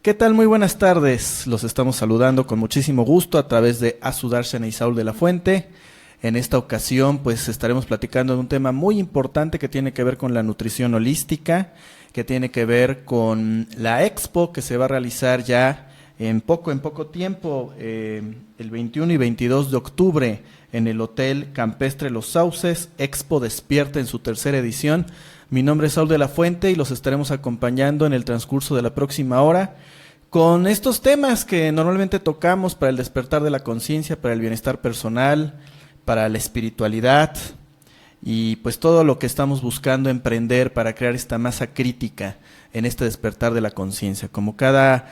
¿Qué tal? Muy buenas tardes. Los estamos saludando con muchísimo gusto a través de Azu Darshana y Saúl de la Fuente. En esta ocasión, pues estaremos platicando de un tema muy importante que tiene que ver con la nutrición holística, que tiene que ver con la expo que se va a realizar ya en poco tiempo, el 21 y 22 de octubre en el Hotel Campestre Los Sauces, Expo Despierta en su tercera edición. Mi nombre es Saúl de la Fuente y los estaremos acompañando en el transcurso de la próxima hora con estos temas que normalmente tocamos para el despertar de la conciencia, para el bienestar personal, para la espiritualidad y pues todo lo que estamos buscando emprender para crear esta masa crítica en este despertar de la conciencia. Como cada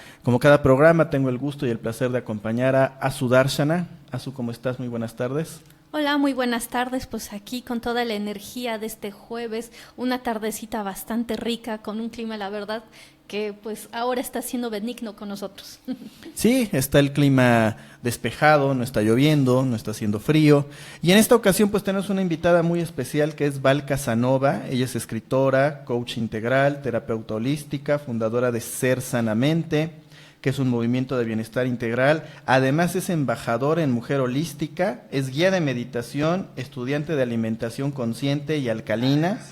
programa, tengo el gusto y el placer de acompañar a Azu Darshana. Azu, ¿cómo estás? Muy buenas tardes. Hola, muy buenas tardes, pues aquí con toda la energía de este jueves, una tardecita bastante rica, con un clima, la verdad, que pues ahora está siendo benigno con nosotros. Sí, está el clima despejado, no está lloviendo, no está haciendo frío. Y en esta ocasión pues tenemos una invitada muy especial que es Val Casanova. Ella es escritora, coach integral, terapeuta holística, fundadora de Ser Sanamente, que es un movimiento de bienestar integral. Además es embajadora en Mujer Holística, es guía de meditación, estudiante de alimentación consciente y alcalina.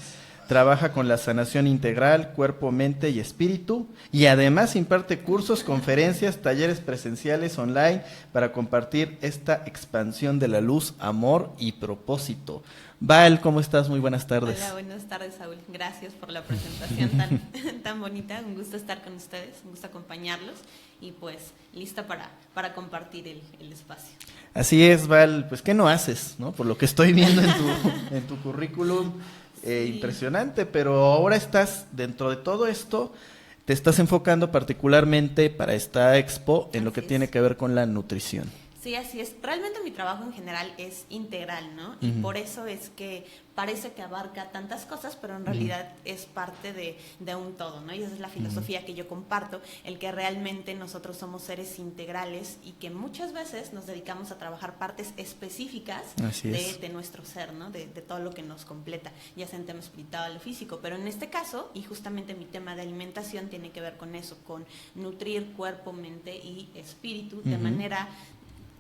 Trabaja con la sanación integral, cuerpo, mente y espíritu, y además imparte cursos, conferencias, talleres presenciales online para compartir esta expansión de la luz, amor y propósito. Val, ¿cómo estás? Muy buenas tardes. Hola, buenas tardes, Saúl. Gracias por la presentación tan bonita. Un gusto estar con ustedes, un gusto acompañarlos y pues lista para compartir el espacio. Así es, Val. Pues, ¿qué no haces, no? Por lo que estoy viendo en tu currículum. Sí. Impresionante, pero ahora estás dentro de todo esto, te estás enfocando particularmente para esta expo en lo que tiene que ver con la nutrición. Sí, así es. Realmente mi trabajo en general es integral, ¿no? Y por eso es que parece que abarca tantas cosas, pero en realidad es parte de un todo, ¿no? Y esa es la filosofía que yo comparto, el que realmente nosotros somos seres integrales y que muchas veces nos dedicamos a trabajar partes específicas de nuestro ser, ¿no? De todo lo que nos completa, ya sea en tema espiritual o físico. Pero en este caso, y justamente mi tema de alimentación tiene que ver con eso, con nutrir cuerpo, mente y espíritu, de manera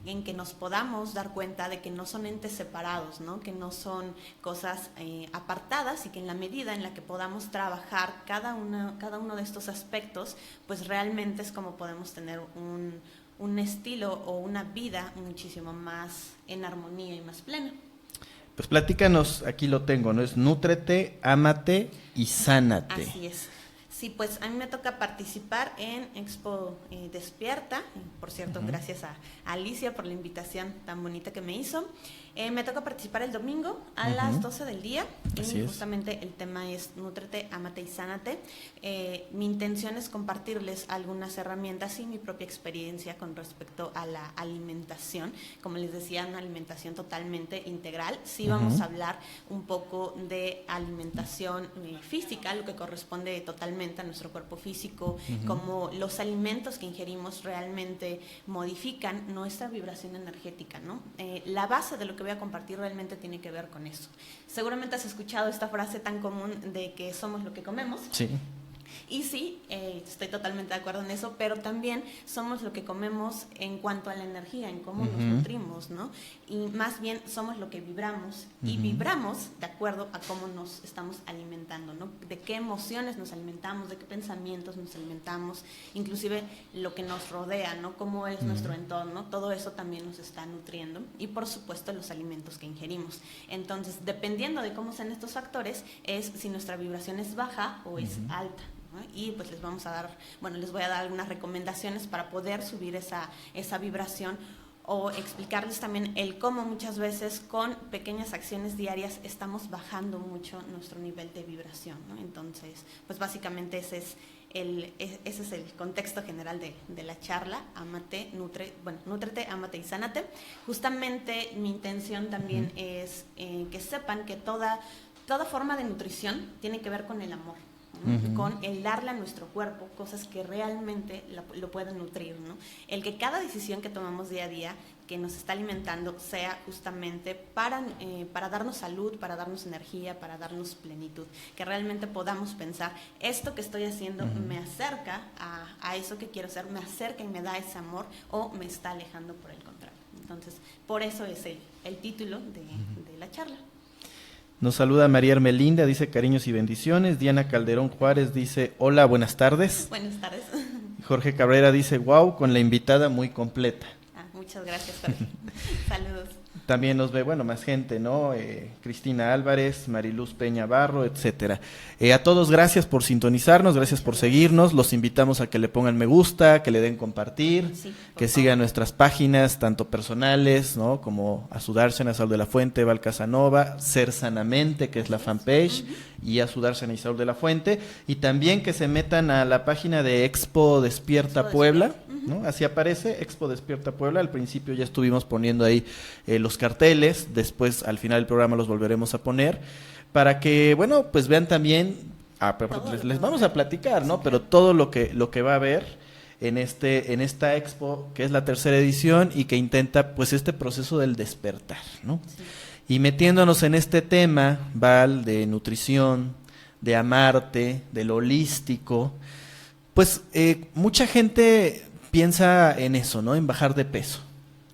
en que nos podamos dar cuenta de que no son entes separados, ¿no? Que no son cosas apartadas y que en la medida en la que podamos trabajar cada uno de estos aspectos, pues realmente es como podemos tener un estilo o una vida muchísimo más en armonía y más plena. Pues platícanos, aquí lo tengo, ¿no? Es nútrete, ámate y sánate. Así es. Sí, pues a mí me toca participar en Expo Despierta. Por cierto, gracias a Alicia por la invitación tan bonita que me hizo. Me toca participar el domingo a las 12 del día. Así y justamente el tema es Nútrete, Ámate y Sánate. Mi intención es compartirles algunas herramientas y mi propia experiencia con respecto a la alimentación. Como les decía, una alimentación totalmente integral. Sí vamos a hablar un poco de alimentación física, lo que corresponde totalmente a nuestro cuerpo físico, como los alimentos que ingerimos realmente modifican nuestra vibración energética, ¿no? La base de lo que voy a compartir realmente tiene que ver con eso. Seguramente has escuchado esta frase tan común de que somos lo que comemos. Sí. Y sí, estoy totalmente de acuerdo en eso, pero también somos lo que comemos en cuanto a la energía, en cómo nos nutrimos, ¿no? Y más bien somos lo que vibramos, y vibramos de acuerdo a cómo nos estamos alimentando, ¿no? De qué emociones nos alimentamos, de qué pensamientos nos alimentamos, inclusive lo que nos rodea, ¿no? Cómo es nuestro entorno, todo eso también nos está nutriendo, y por supuesto los alimentos que ingerimos. Entonces, dependiendo de cómo sean estos factores, es si nuestra vibración es baja o es alta. Y pues les voy a dar algunas recomendaciones para poder subir esa vibración, o explicarles también el cómo muchas veces con pequeñas acciones diarias estamos bajando mucho nuestro nivel de vibración, ¿no? Entonces, pues básicamente ese es el contexto general de la charla. Nútrete, ámate y sánate. Justamente mi intención también es que sepan que toda forma de nutrición tiene que ver con el amor, ¿no? Con el darle a nuestro cuerpo cosas que realmente lo pueden nutrir, ¿no? El que cada decisión que tomamos día a día, que nos está alimentando sea justamente para darnos salud, para darnos energía, para darnos plenitud, que realmente podamos pensar, esto que estoy haciendo me acerca a eso que quiero ser, me acerca y me da ese amor, o me está alejando por el contrario. Entonces, por eso es el título de la charla. Nos saluda María Hermelinda, dice cariños y bendiciones. Diana Calderón Juárez dice hola, buenas tardes. Buenas tardes. Jorge Cabrera dice wow, con la invitada muy completa. Muchas gracias, Jorge. Saludos. También nos ve, bueno, más gente, ¿no? Cristina Álvarez, Mariluz Peña Barro, etcétera. A todos gracias por sintonizarnos, gracias por seguirnos. Los invitamos a que le pongan me gusta, que le den compartir, sí, que sigan nuestras páginas, tanto personales, ¿no? Como Asudársena, Saúl de la Fuente, Val Casanova, Ser Sanamente, que es la fanpage, y Asudársena y Saúl de la Fuente. Y también que se metan a la página de Expo Despierta Puebla, ¿no? Así aparece, Expo Despierta Puebla. Al principio ya estuvimos poniendo ahí los carteles, después al final del programa los volveremos a poner, para que, bueno, pues vean también, les vamos a platicar, ¿no? Pero todo lo que va a haber en esta Expo, que es la 3ª edición y que intenta, pues, este proceso del despertar, ¿no? Sí. Y metiéndonos en este tema, Val, de nutrición, de amarte, de lo holístico, pues mucha gente piensa en eso, ¿no? En bajar de peso,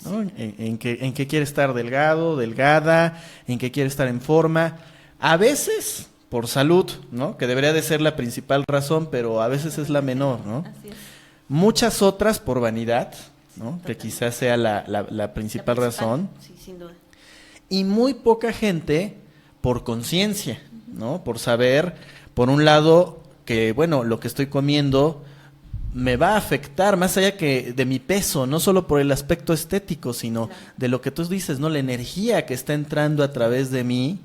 ¿no? En que quiere estar delgado, delgada, en que quiere estar en forma, a veces por salud, ¿no? Que debería de ser la principal razón, pero a veces es la menor, ¿no? Así es. Muchas otras por vanidad, ¿no? Que quizás sea la principal razón. Sí, sin duda. Y muy poca gente por conciencia, ¿no? Por saber, por un lado, que bueno, lo que estoy comiendo me va a afectar más allá que de mi peso, no solo por el aspecto estético, sino de lo que tú dices, ¿no? La energía que está entrando a través de mí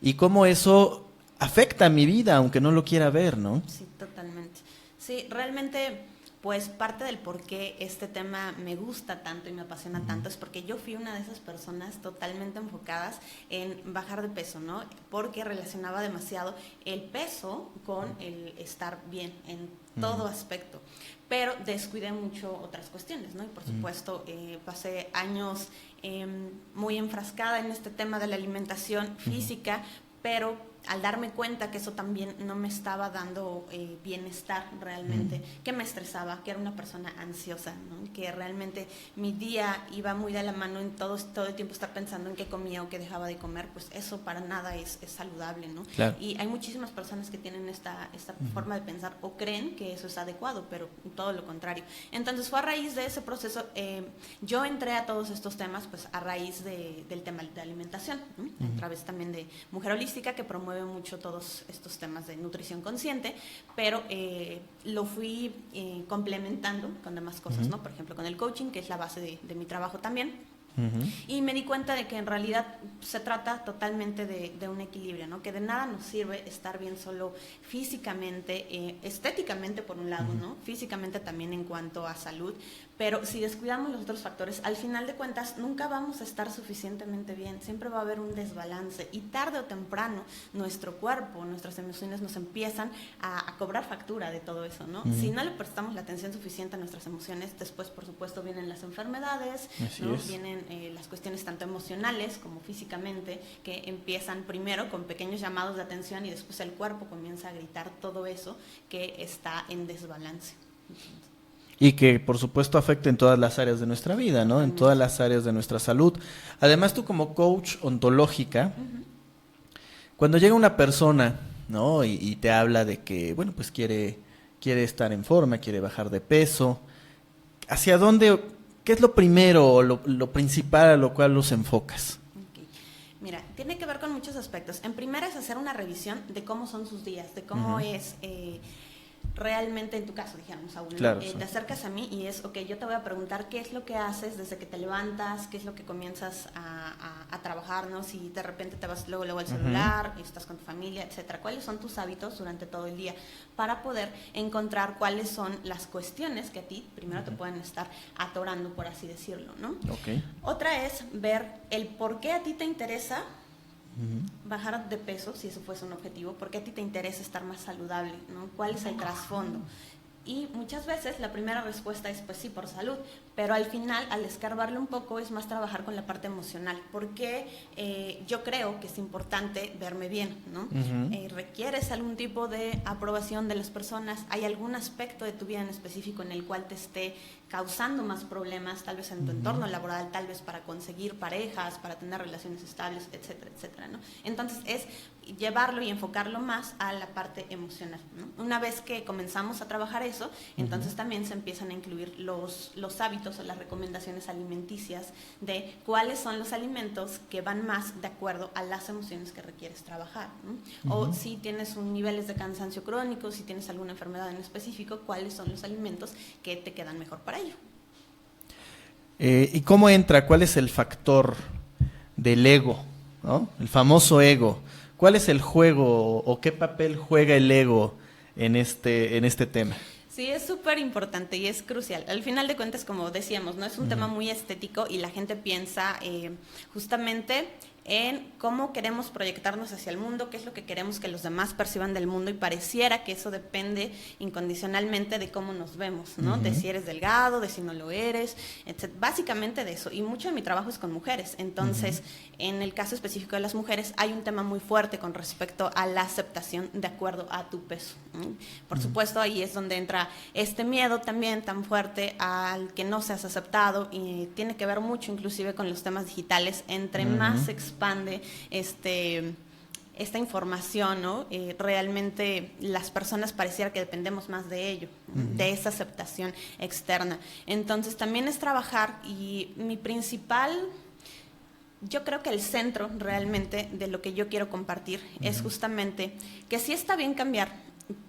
y cómo eso afecta a mi vida, aunque no lo quiera ver, ¿no? Sí, totalmente. Sí, realmente, pues parte del por qué este tema me gusta tanto y me apasiona tanto es porque yo fui una de esas personas totalmente enfocadas en bajar de peso, ¿no? Porque relacionaba demasiado el peso con el estar bien en todo aspecto, pero descuidé mucho otras cuestiones, ¿no? Y por supuesto pasé años muy enfrascada en este tema de la alimentación física, pero al darme cuenta que eso también no me estaba dando bienestar realmente, que me estresaba, que era una persona ansiosa, ¿no? Que realmente mi día iba muy de la mano en todo el tiempo estar pensando en qué comía o qué dejaba de comer, pues eso para nada es saludable, ¿no? Claro. Y hay muchísimas personas que tienen esta forma de pensar o creen que eso es adecuado, pero todo lo contrario. Entonces fue a raíz de ese proceso, yo entré a todos estos temas pues a raíz del tema de alimentación, ¿no? A través también de Mujer Holística, que promueve mucho todos estos temas de nutrición consciente, pero lo fui complementando con demás cosas, ¿no? Por ejemplo, con el coaching, que es la base de mi trabajo también. Y me di cuenta de que en realidad se trata totalmente de un equilibrio, ¿no? Que de nada nos sirve estar bien solo físicamente, estéticamente por un lado, ¿no? Físicamente también en cuanto a salud, pero si descuidamos los otros factores, al final de cuentas nunca vamos a estar suficientemente bien, siempre va a haber un desbalance y tarde o temprano nuestro cuerpo, nuestras emociones nos empiezan a cobrar factura de todo eso, ¿no? Si no le prestamos la atención suficiente a nuestras emociones, después por supuesto vienen las enfermedades, ¿no? Vienen las cuestiones tanto emocionales como físicamente, que empiezan primero con pequeños llamados de atención y después el cuerpo comienza a gritar todo eso que está en desbalance. Y que por supuesto afecta en todas las áreas de nuestra vida, ¿no? En todas las áreas de nuestra salud. Además, tú como coach ontológica, cuando llega una persona, ¿no? Y te habla de que, bueno, pues quiere estar en forma, quiere bajar de peso, ¿hacia dónde, qué es lo primero o lo principal a lo cual los enfocas? Okay. Mira, tiene que ver con muchos aspectos. En primera es hacer una revisión de cómo son sus días, de cómo es realmente en tu caso, dijéramos, Saúl, claro, te acercas a mí y es, ok, yo te voy a preguntar qué es lo que haces desde que te levantas, qué es lo que comienzas a trabajar, ¿no? Si de repente te vas luego al celular, estás con tu familia, etcétera. ¿Cuáles son tus hábitos durante todo el día? Para poder encontrar cuáles son las cuestiones que a ti primero te pueden estar atorando, por así decirlo, ¿no? Okay. Otra es ver el por qué a ti te interesa bajar de peso, si eso fuese un objetivo, porque a ti te interesa estar más saludable, ¿no? ¿Cuál es el trasfondo? Y muchas veces la primera respuesta es pues sí, por salud, pero al final, al escarbarle un poco, es más trabajar con la parte emocional, porque yo creo que es importante verme bien, ¿no? ¿Requieres algún tipo de aprobación de las personas? ¿Hay algún aspecto de tu vida en específico en el cual te esté causando más problemas, tal vez en tu entorno laboral, tal vez para conseguir parejas, para tener relaciones estables, etcétera, etcétera, ¿no? Entonces es llevarlo y enfocarlo más a la parte emocional, ¿no? Una vez que comenzamos a trabajar eso, entonces también se empiezan a incluir los hábitos o las recomendaciones alimenticias de cuáles son los alimentos que van más de acuerdo a las emociones que requieres trabajar, ¿no? O si tienes niveles de cansancio crónico, si tienes alguna enfermedad en específico, cuáles son los alimentos que te quedan mejor para ello. ¿Y cómo entra? ¿Cuál es el factor del ego, ¿no? El famoso ego. ¿Cuál es el juego o qué papel juega el ego en este tema? Sí, es súper importante y es crucial. Al final de cuentas, como decíamos, no es un tema muy estético y la gente piensa justamente en cómo queremos proyectarnos hacia el mundo, qué es lo que queremos que los demás perciban del mundo, y pareciera que eso depende incondicionalmente de cómo nos vemos, ¿no? De si eres delgado, de si no lo eres, etc. Básicamente de eso. Y mucho de mi trabajo es con mujeres. Entonces, en el caso específico de las mujeres, hay un tema muy fuerte con respecto a la aceptación de acuerdo a tu peso, ¿no? Por supuesto, ahí es donde entra este miedo también tan fuerte al que no seas aceptado, y tiene que ver mucho inclusive con los temas digitales. Entre más se expande esta información, ¿no? Realmente las personas pareciera que dependemos más de ello, de esa aceptación externa. Entonces también es trabajar, y mi principal, yo creo que el centro realmente de lo que yo quiero compartir es justamente que sí está bien cambiar,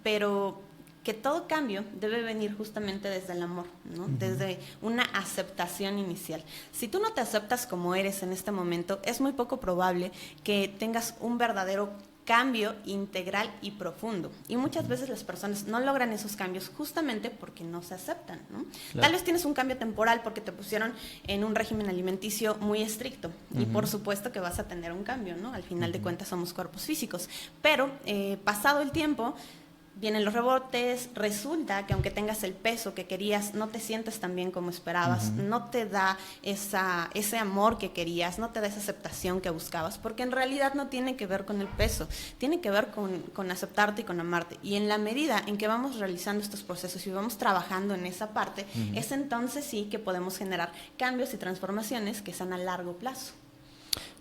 pero que todo cambio debe venir justamente desde el amor, ¿no? Desde una aceptación inicial. Si tú no te aceptas como eres en este momento, es muy poco probable que tengas un verdadero cambio integral y profundo. Y muchas veces las personas no logran esos cambios justamente porque no se aceptan, ¿no? Claro. Tal vez tienes un cambio temporal porque te pusieron en un régimen alimenticio muy estricto, y por supuesto que vas a tener un cambio, ¿no? Al final de cuentas somos cuerpos físicos, pero pasado el tiempo vienen los rebotes, resulta que aunque tengas el peso que querías, no te sientes tan bien como esperabas, no te da ese amor que querías, no te da esa aceptación que buscabas, porque en realidad no tiene que ver con el peso, tiene que ver con aceptarte y con amarte. Y en la medida en que vamos realizando estos procesos y vamos trabajando en esa parte, es entonces sí que podemos generar cambios y transformaciones que sean a largo plazo.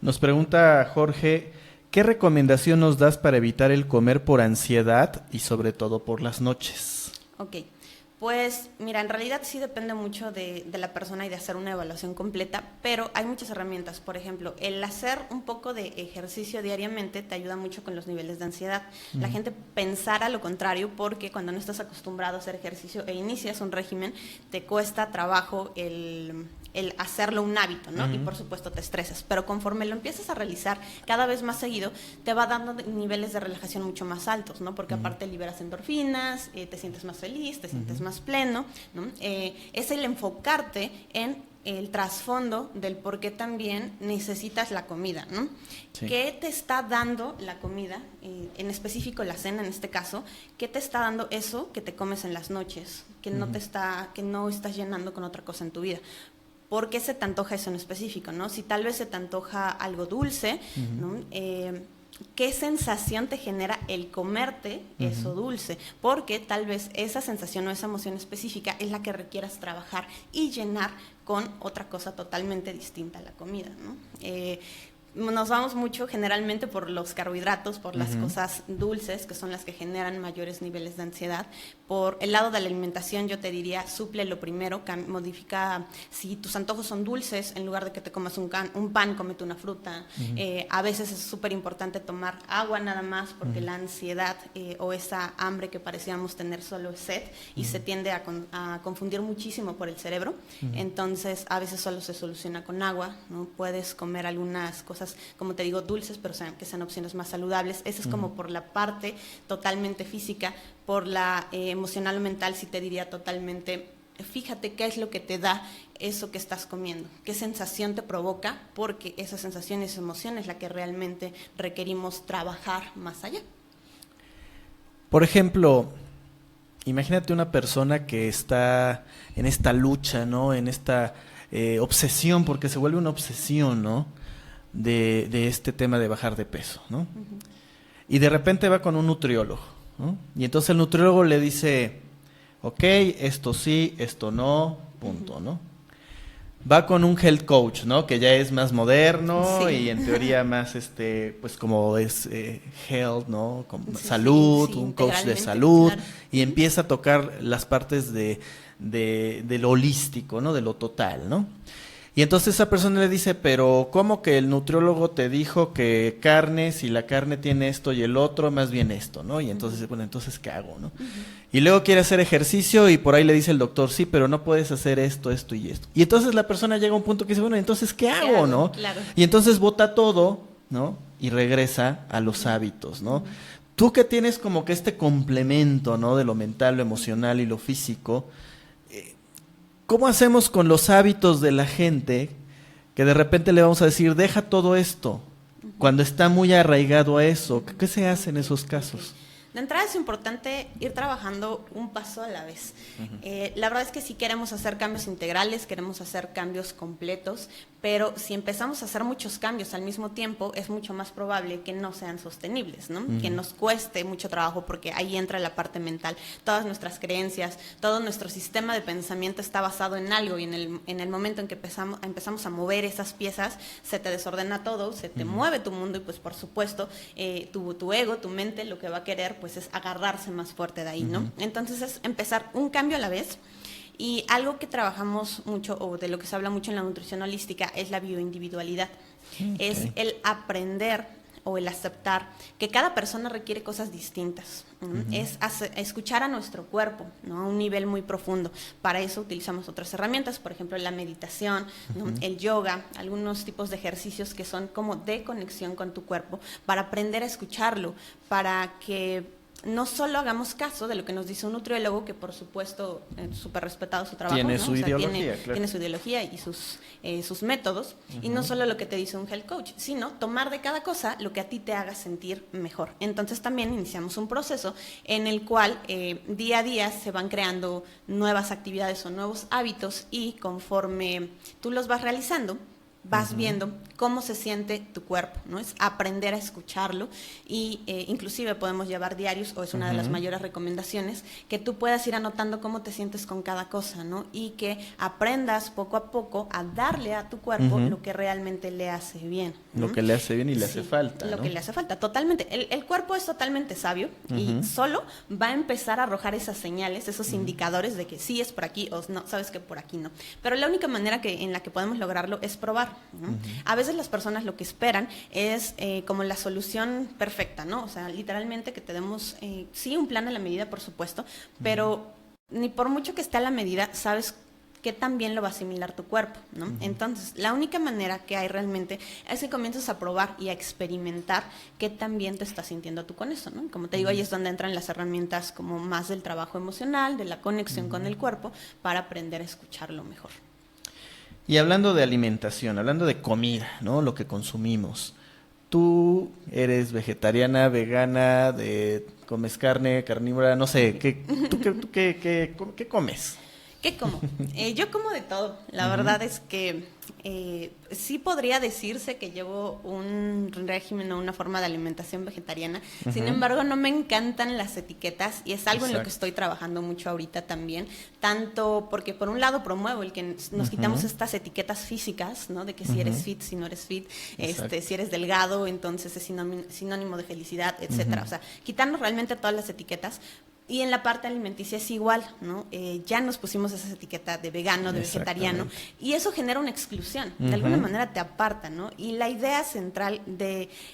Nos pregunta Jorge, ¿qué recomendación nos das para evitar el comer por ansiedad y sobre todo por las noches? Ok, pues mira, en realidad sí depende mucho de la persona y de hacer una evaluación completa, pero hay muchas herramientas. Por ejemplo, el hacer un poco de ejercicio diariamente te ayuda mucho con los niveles de ansiedad. La gente pensará lo contrario, porque cuando no estás acostumbrado a hacer ejercicio e inicias un régimen, te cuesta trabajo el hacerlo un hábito, ¿no? Y por supuesto te estresas, pero conforme lo empiezas a realizar cada vez más seguido, te va dando niveles de relajación mucho más altos, ¿no? Porque aparte liberas endorfinas, te sientes más feliz, te sientes más pleno, ¿no? Es el enfocarte en el trasfondo del por qué también necesitas la comida, ¿no? Sí. ¿Qué te está dando la comida, en específico la cena en este caso? ¿Qué te está dando eso que te comes en las noches, que no estás llenando con otra cosa en tu vida? ¿Por qué se te antoja eso en específico, no? Si tal vez se te antoja algo dulce, ¿no? ¿Qué sensación te genera el comerte eso dulce? Porque tal vez esa sensación o esa emoción específica es la que requieras trabajar y llenar con otra cosa totalmente distinta a la comida, ¿no? Nos vamos mucho generalmente por los carbohidratos, por las cosas dulces, que son las que generan mayores niveles de ansiedad. Por el lado de la alimentación, yo te diría, suple lo primero, modifica, si tus antojos son dulces, en lugar de que te comas un pan, cómete una fruta. A veces es súper importante tomar agua nada más, porque la ansiedad o esa hambre que parecíamos tener solo es sed, y se tiende a confundir muchísimo por el cerebro. Entonces, a veces solo se soluciona con agua, ¿no? Puedes comer algunas cosas, como te digo, dulces, pero que sean opciones más saludables. Eso es como por la parte totalmente física. Por la emocional o mental, sí te diría totalmente, fíjate qué es lo que te da eso que estás comiendo, qué sensación te provoca, porque esa sensación y esa emoción es la que realmente requerimos trabajar más allá. Por ejemplo, imagínate una persona que está en esta lucha, ¿no? En esta obsesión, porque se vuelve una obsesión, ¿no? De este tema de bajar de peso, ¿no? Y de repente va con un nutriólogo, ¿no? Y entonces el nutriólogo le dice, ok, esto sí, esto no, punto, ¿no? Va con un health coach, ¿no? Que ya es más moderno, sí, y en teoría más, pues como es health, ¿no? Como sí, salud, sí, un coach de salud, claro. Y empieza a tocar las partes de lo holístico, ¿no? De lo total, ¿no? Y entonces esa persona le dice, pero ¿cómo que el nutriólogo te dijo que carne, si la carne tiene esto y el otro, más bien esto, ¿no? Y entonces, bueno, entonces, ¿qué hago, no? Y luego quiere hacer ejercicio y por ahí le dice el doctor, sí, pero no puedes hacer esto, esto y esto. Y entonces la persona llega a un punto que dice, bueno, entonces, ¿qué hago, no? Claro. Y entonces bota todo, ¿no? Y regresa a los hábitos, ¿no? Tú que tienes como que este complemento, ¿no? De lo mental, lo emocional y lo físico, ¿cómo hacemos con los hábitos de la gente que de repente le vamos a decir, deja todo esto, cuando está muy arraigado a eso? ¿Qué se hace en esos casos? De entrada es importante ir trabajando un paso a la vez. La verdad es que si queremos hacer cambios integrales, queremos hacer cambios completos, pero si empezamos a hacer muchos cambios al mismo tiempo, es mucho más probable que no sean sostenibles, ¿no? Que nos cueste mucho trabajo, porque ahí entra la parte mental. Todas nuestras creencias, todo nuestro sistema de pensamiento está basado en algo, y en el momento en que empezamos a mover esas piezas, se te desordena todo, se te mueve tu mundo, y pues por supuesto tu ego, tu mente, lo que va a querer pues es agarrarse más fuerte de ahí, ¿no? Entonces es empezar un cambio a la vez. Y algo que trabajamos mucho, o de lo que se habla mucho en la nutrición holística, es la bioindividualidad. Es el aprender o el aceptar que cada persona requiere cosas distintas. Es escuchar a nuestro cuerpo, ¿no? A un nivel muy profundo. Para eso utilizamos otras herramientas, por ejemplo la meditación, ¿no? El yoga, algunos tipos de ejercicios que son como de conexión con tu cuerpo, para aprender a escucharlo, para que no solo hagamos caso de lo que nos dice un nutriólogo, que por supuesto súper respetado su trabajo, tiene, ¿no? su ideología, claro. Tiene su ideología y sus métodos, y no solo lo que te dice un health coach, sino tomar de cada cosa lo que a ti te haga sentir mejor. Entonces también iniciamos un proceso en el cual día a día se van creando nuevas actividades o nuevos hábitos, y conforme tú los vas realizando, vas viendo cómo se siente tu cuerpo, ¿no? Es aprender a escucharlo, y inclusive podemos llevar diarios, o es una de las mayores recomendaciones, que tú puedas ir anotando cómo te sientes con cada cosa, ¿no? Y que aprendas poco a poco a darle a tu cuerpo lo que realmente le hace bien, ¿no? Lo que le hace bien y le hace falta, lo ¿no? que le hace falta, totalmente. El cuerpo es totalmente sabio, y solo va a empezar a arrojar esas señales, esos indicadores de que sí es por aquí, o no, sabes que por aquí no. Pero la única manera en la que podemos lograrlo es probar, ¿no? A veces las personas lo que esperan es como la solución perfecta, ¿no? O sea, literalmente que te demos, sí, un plan a la medida, por supuesto, pero ni por mucho que esté a la medida, sabes que también lo va a asimilar tu cuerpo, ¿no? Entonces, la única manera que hay realmente es que comiences a probar y a experimentar qué tan bien te estás sintiendo tú con eso, ¿no? Como te digo, ahí es donde entran las herramientas como más del trabajo emocional, de la conexión con el cuerpo, para aprender a escucharlo mejor. Y hablando de alimentación, hablando de comida, ¿no? Lo que consumimos. ¿Tú eres vegetariana, vegana, comes carne, carnívora? No sé, ¿qué comes? ¿Qué como? Yo como de todo. La verdad es que sí podría decirse que llevo un régimen o una forma de alimentación vegetariana. Sin embargo, no me encantan las etiquetas, y es algo en lo que estoy trabajando mucho ahorita también. Tanto porque por un lado promuevo el que nos quitamos estas etiquetas físicas, ¿no? De que si eres fit, si no eres fit, si eres delgado, entonces es sinónimo de felicidad, etcétera. O sea, quitarnos realmente todas las etiquetas. Y en la parte alimenticia es igual, ¿no? Ya nos pusimos esa etiqueta de vegano, de vegetariano, y eso genera una exclusión. De alguna manera te aparta, ¿no? Y la idea central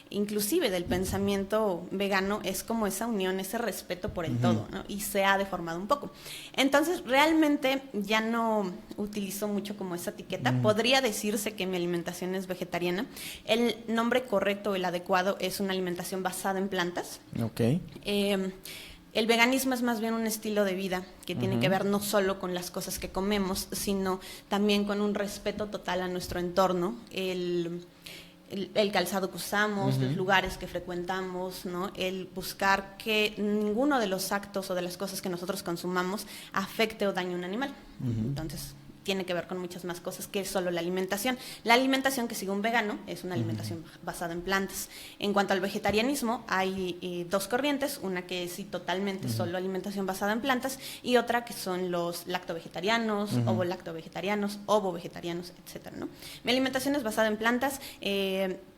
inclusive del pensamiento vegano es como esa unión, ese respeto por el todo, ¿no? Y se ha deformado un poco. Entonces, realmente ya no utilizo mucho como esa etiqueta. Podría decirse que mi alimentación es vegetariana. El nombre correcto, el adecuado, es una alimentación basada en plantas. Ok. El veganismo es más bien un estilo de vida que tiene que ver no solo con las cosas que comemos, sino también con un respeto total a nuestro entorno. el calzado que usamos, los lugares que frecuentamos, ¿no? El buscar que ninguno de los actos o de las cosas que nosotros consumamos afecte o dañe a un animal. Entonces, tiene que ver con muchas más cosas que solo la alimentación. La alimentación que sigue un vegano es una alimentación basada en plantas. En cuanto al vegetarianismo, hay dos corrientes, una que es totalmente solo alimentación basada en plantas y otra que son los lacto-vegetarianos, ovo-lacto-vegetarianos, ovo-vegetarianos, etcétera, ¿no? Mi alimentación es basada en plantas,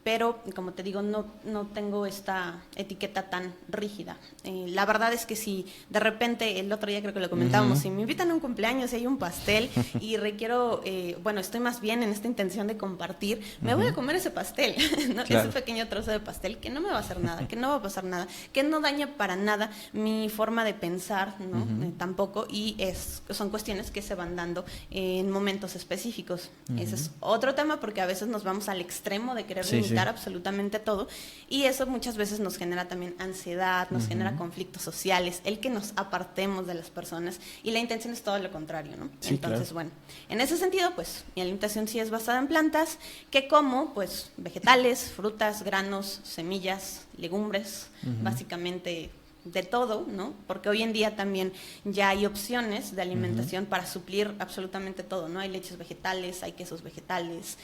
pero como te digo, no tengo esta etiqueta tan rígida. La verdad es que si de repente, el otro día creo que lo comentábamos, si me invitan a un cumpleaños y hay un pastel y requiero, estoy más bien en esta intención de compartir, me voy a comer ese pastel, ¿no? Claro. Ese pequeño trozo de pastel que no me va a hacer nada, que no va a pasar nada, que no daña para nada mi forma de pensar, ¿no? Tampoco, y son cuestiones que se van dando en momentos específicos. Ese es otro tema, porque a veces nos vamos al extremo de querer limitar absolutamente todo, y eso muchas veces nos genera también ansiedad, nos genera conflictos sociales, el que nos apartemos de las personas, y la intención es todo lo contrario, ¿no? Sí, entonces, claro. bueno, en ese sentido, pues mi alimentación sí es basada en plantas, que como, pues, vegetales, frutas, granos, semillas, legumbres, básicamente de todo, ¿no? Porque hoy en día también ya hay opciones de alimentación para suplir absolutamente todo, ¿no? Hay leches vegetales, hay quesos vegetales,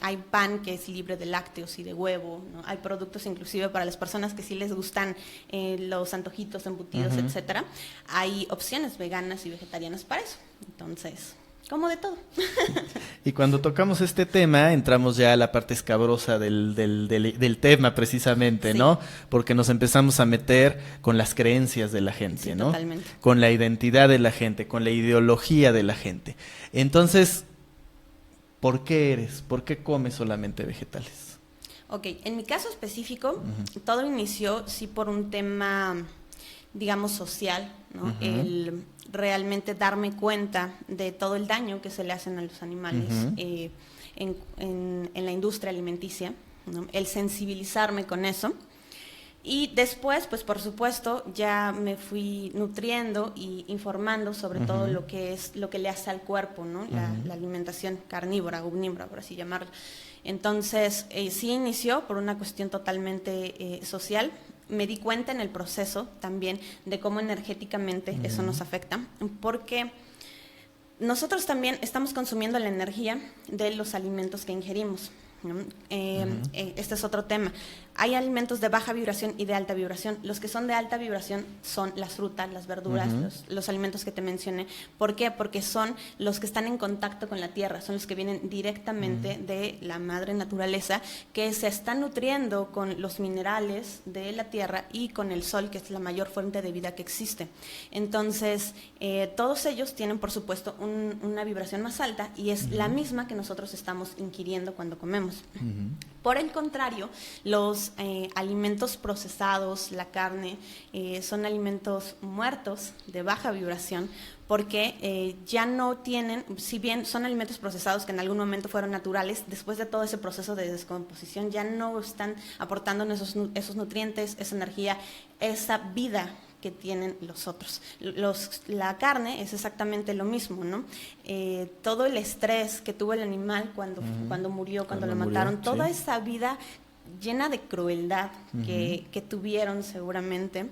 hay pan que es libre de lácteos y de huevo, ¿no? Hay productos inclusive para las personas que sí les gustan los antojitos, embutidos, etcétera. Hay opciones veganas y vegetarianas para eso. Entonces, como de todo. Y cuando tocamos este tema, entramos ya a la parte escabrosa del tema precisamente, ¿no? Porque nos empezamos a meter con las creencias de la gente, ¿no? Totalmente. Con la identidad de la gente, con la ideología de la gente. Entonces, ¿por qué eres? ¿Por qué comes solamente vegetales? Ok, en mi caso específico, todo inició sí por un tema, digamos, social, ¿no? El realmente darme cuenta de todo el daño que se le hacen a los animales en la industria alimenticia, ¿no? El sensibilizarme con eso. Y después, pues por supuesto, ya me fui nutriendo y informando sobre todo lo que le hace al cuerpo, ¿no? La alimentación carnívora, omnívora, por así llamarlo. Entonces, sí inició por una cuestión totalmente social. Me di cuenta en el proceso también de cómo energéticamente eso nos afecta, porque nosotros también estamos consumiendo la energía de los alimentos que ingerimos, ¿no? Este es otro tema. Hay alimentos de baja vibración y de alta vibración. Los que son de alta vibración son las frutas, las verduras, los alimentos que te mencioné. ¿Por qué? Porque son los que están en contacto con la tierra, son los que vienen directamente de la madre naturaleza, que se están nutriendo con los minerales de la tierra y con el sol, que es la mayor fuente de vida que existe. Entonces, todos ellos tienen, por supuesto, una vibración más alta, y es la misma que nosotros estamos ingiriendo cuando comemos. Por el contrario, los alimentos procesados, la carne, son alimentos muertos de baja vibración, porque ya no tienen, si bien son alimentos procesados que en algún momento fueron naturales, después de todo ese proceso de descomposición ya no están aportando esos nutrientes, esa energía, esa vida que tienen los otros. La carne es exactamente lo mismo, ¿no? Todo el estrés que tuvo el animal cuando murió, cuando lo mataron, toda esa vida llena de crueldad que tuvieron seguramente,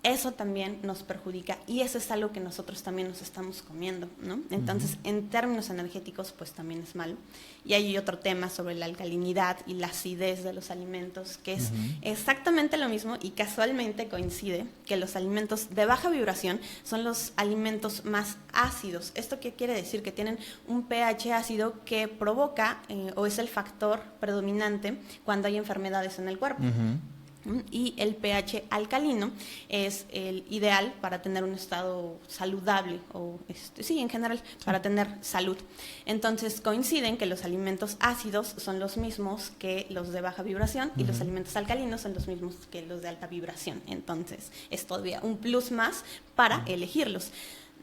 eso también nos perjudica, y eso es algo que nosotros también nos estamos comiendo, ¿no? Entonces, en términos energéticos, pues también es malo. Y hay otro tema sobre la alcalinidad y la acidez de los alimentos, que es exactamente lo mismo, y casualmente coincide que los alimentos de baja vibración son los alimentos más ácidos. ¿Esto qué quiere decir? Que tienen un pH ácido que provoca o es el factor predominante cuando hay enfermedades en el cuerpo. Y el pH alcalino es el ideal para tener un estado saludable, o en general, para tener salud. Entonces coinciden que los alimentos ácidos son los mismos que los de baja vibración, y los alimentos alcalinos son los mismos que los de alta vibración. Entonces es todavía un plus más para elegirlos.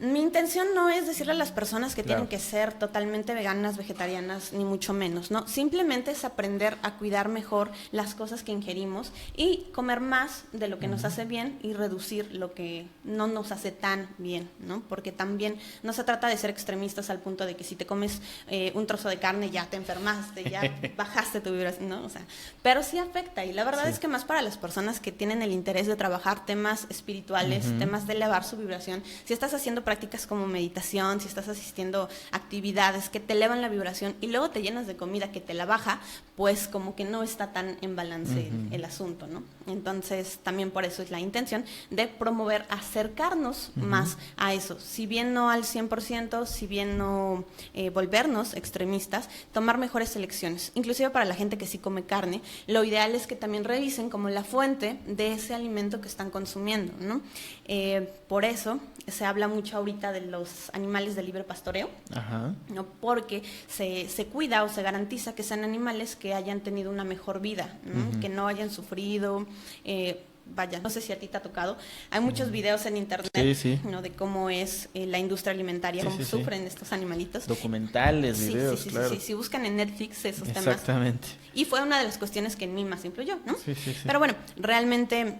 Mi intención no es decirle a las personas que Claro. tienen que ser totalmente veganas, vegetarianas, ni mucho menos, ¿no? Simplemente es aprender a cuidar mejor las cosas que ingerimos y comer más de lo que nos hace bien y reducir lo que no nos hace tan bien, ¿no? Porque también no se trata de ser extremistas al punto de que si te comes un trozo de carne ya te enfermaste, ya bajaste tu vibración, ¿no? O sea, pero sí afecta, y la verdad es que más para las personas que tienen el interés de trabajar temas espirituales, temas de elevar su vibración, si estás haciendo prácticas como meditación, si estás asistiendo a actividades que te elevan la vibración y luego te llenas de comida que te la baja, pues como que no está tan en balance el asunto, ¿no? Entonces también por eso es la intención de promover, acercarnos más a eso, si bien no al 100%, si bien no volvernos extremistas, tomar mejores elecciones, inclusive para la gente que sí come carne, lo ideal es que también revisen como la fuente de ese alimento que están consumiendo, ¿no? Por eso se habla mucho ahorita de los animales de libre pastoreo, Ajá. ¿no? Porque se cuida o se garantiza que sean animales que hayan tenido una mejor vida, ¿no? Que no hayan sufrido, vaya, no sé si a ti te ha tocado, hay muchos videos en internet, Sí, sí. ¿no? De cómo es la industria alimentaria, Sí, cómo sí, sí. sufren estos animalitos. Documentales, Sí, videos, sí, sí, claro. sí, sí, si buscan en Netflix esos temas. Exactamente. Y fue una de las cuestiones que en mí más influyó, ¿no? Sí, sí, sí. Pero bueno, realmente,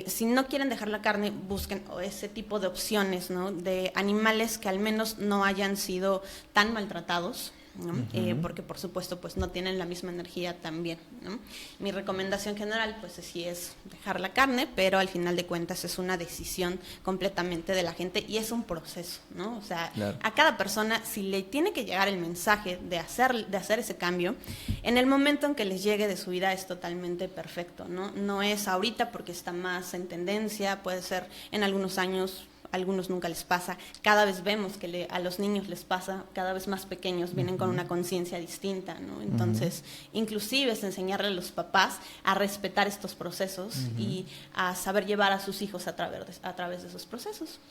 si no quieren dejar la carne, busquen ese tipo de opciones, ¿no? De animales que al menos no hayan sido tan maltratados, ¿no? Porque por supuesto pues no tienen la misma energía también, ¿no? Mi recomendación general pues sí es dejar la carne, pero al final de cuentas es una decisión completamente de la gente y es un proceso, ¿no? O sea, Claro. a cada persona si le tiene que llegar el mensaje de hacer ese cambio, en el momento en que les llegue de su vida es totalmente perfecto, ¿no? No es ahorita porque está más en tendencia, puede ser en algunos años. Algunos nunca les pasa, cada vez vemos que a los niños les pasa, cada vez más pequeños vienen con una conciencia distinta, ¿no? Entonces, inclusive es enseñarle a los papás a respetar estos procesos y a saber llevar a sus hijos a través de esos procesos.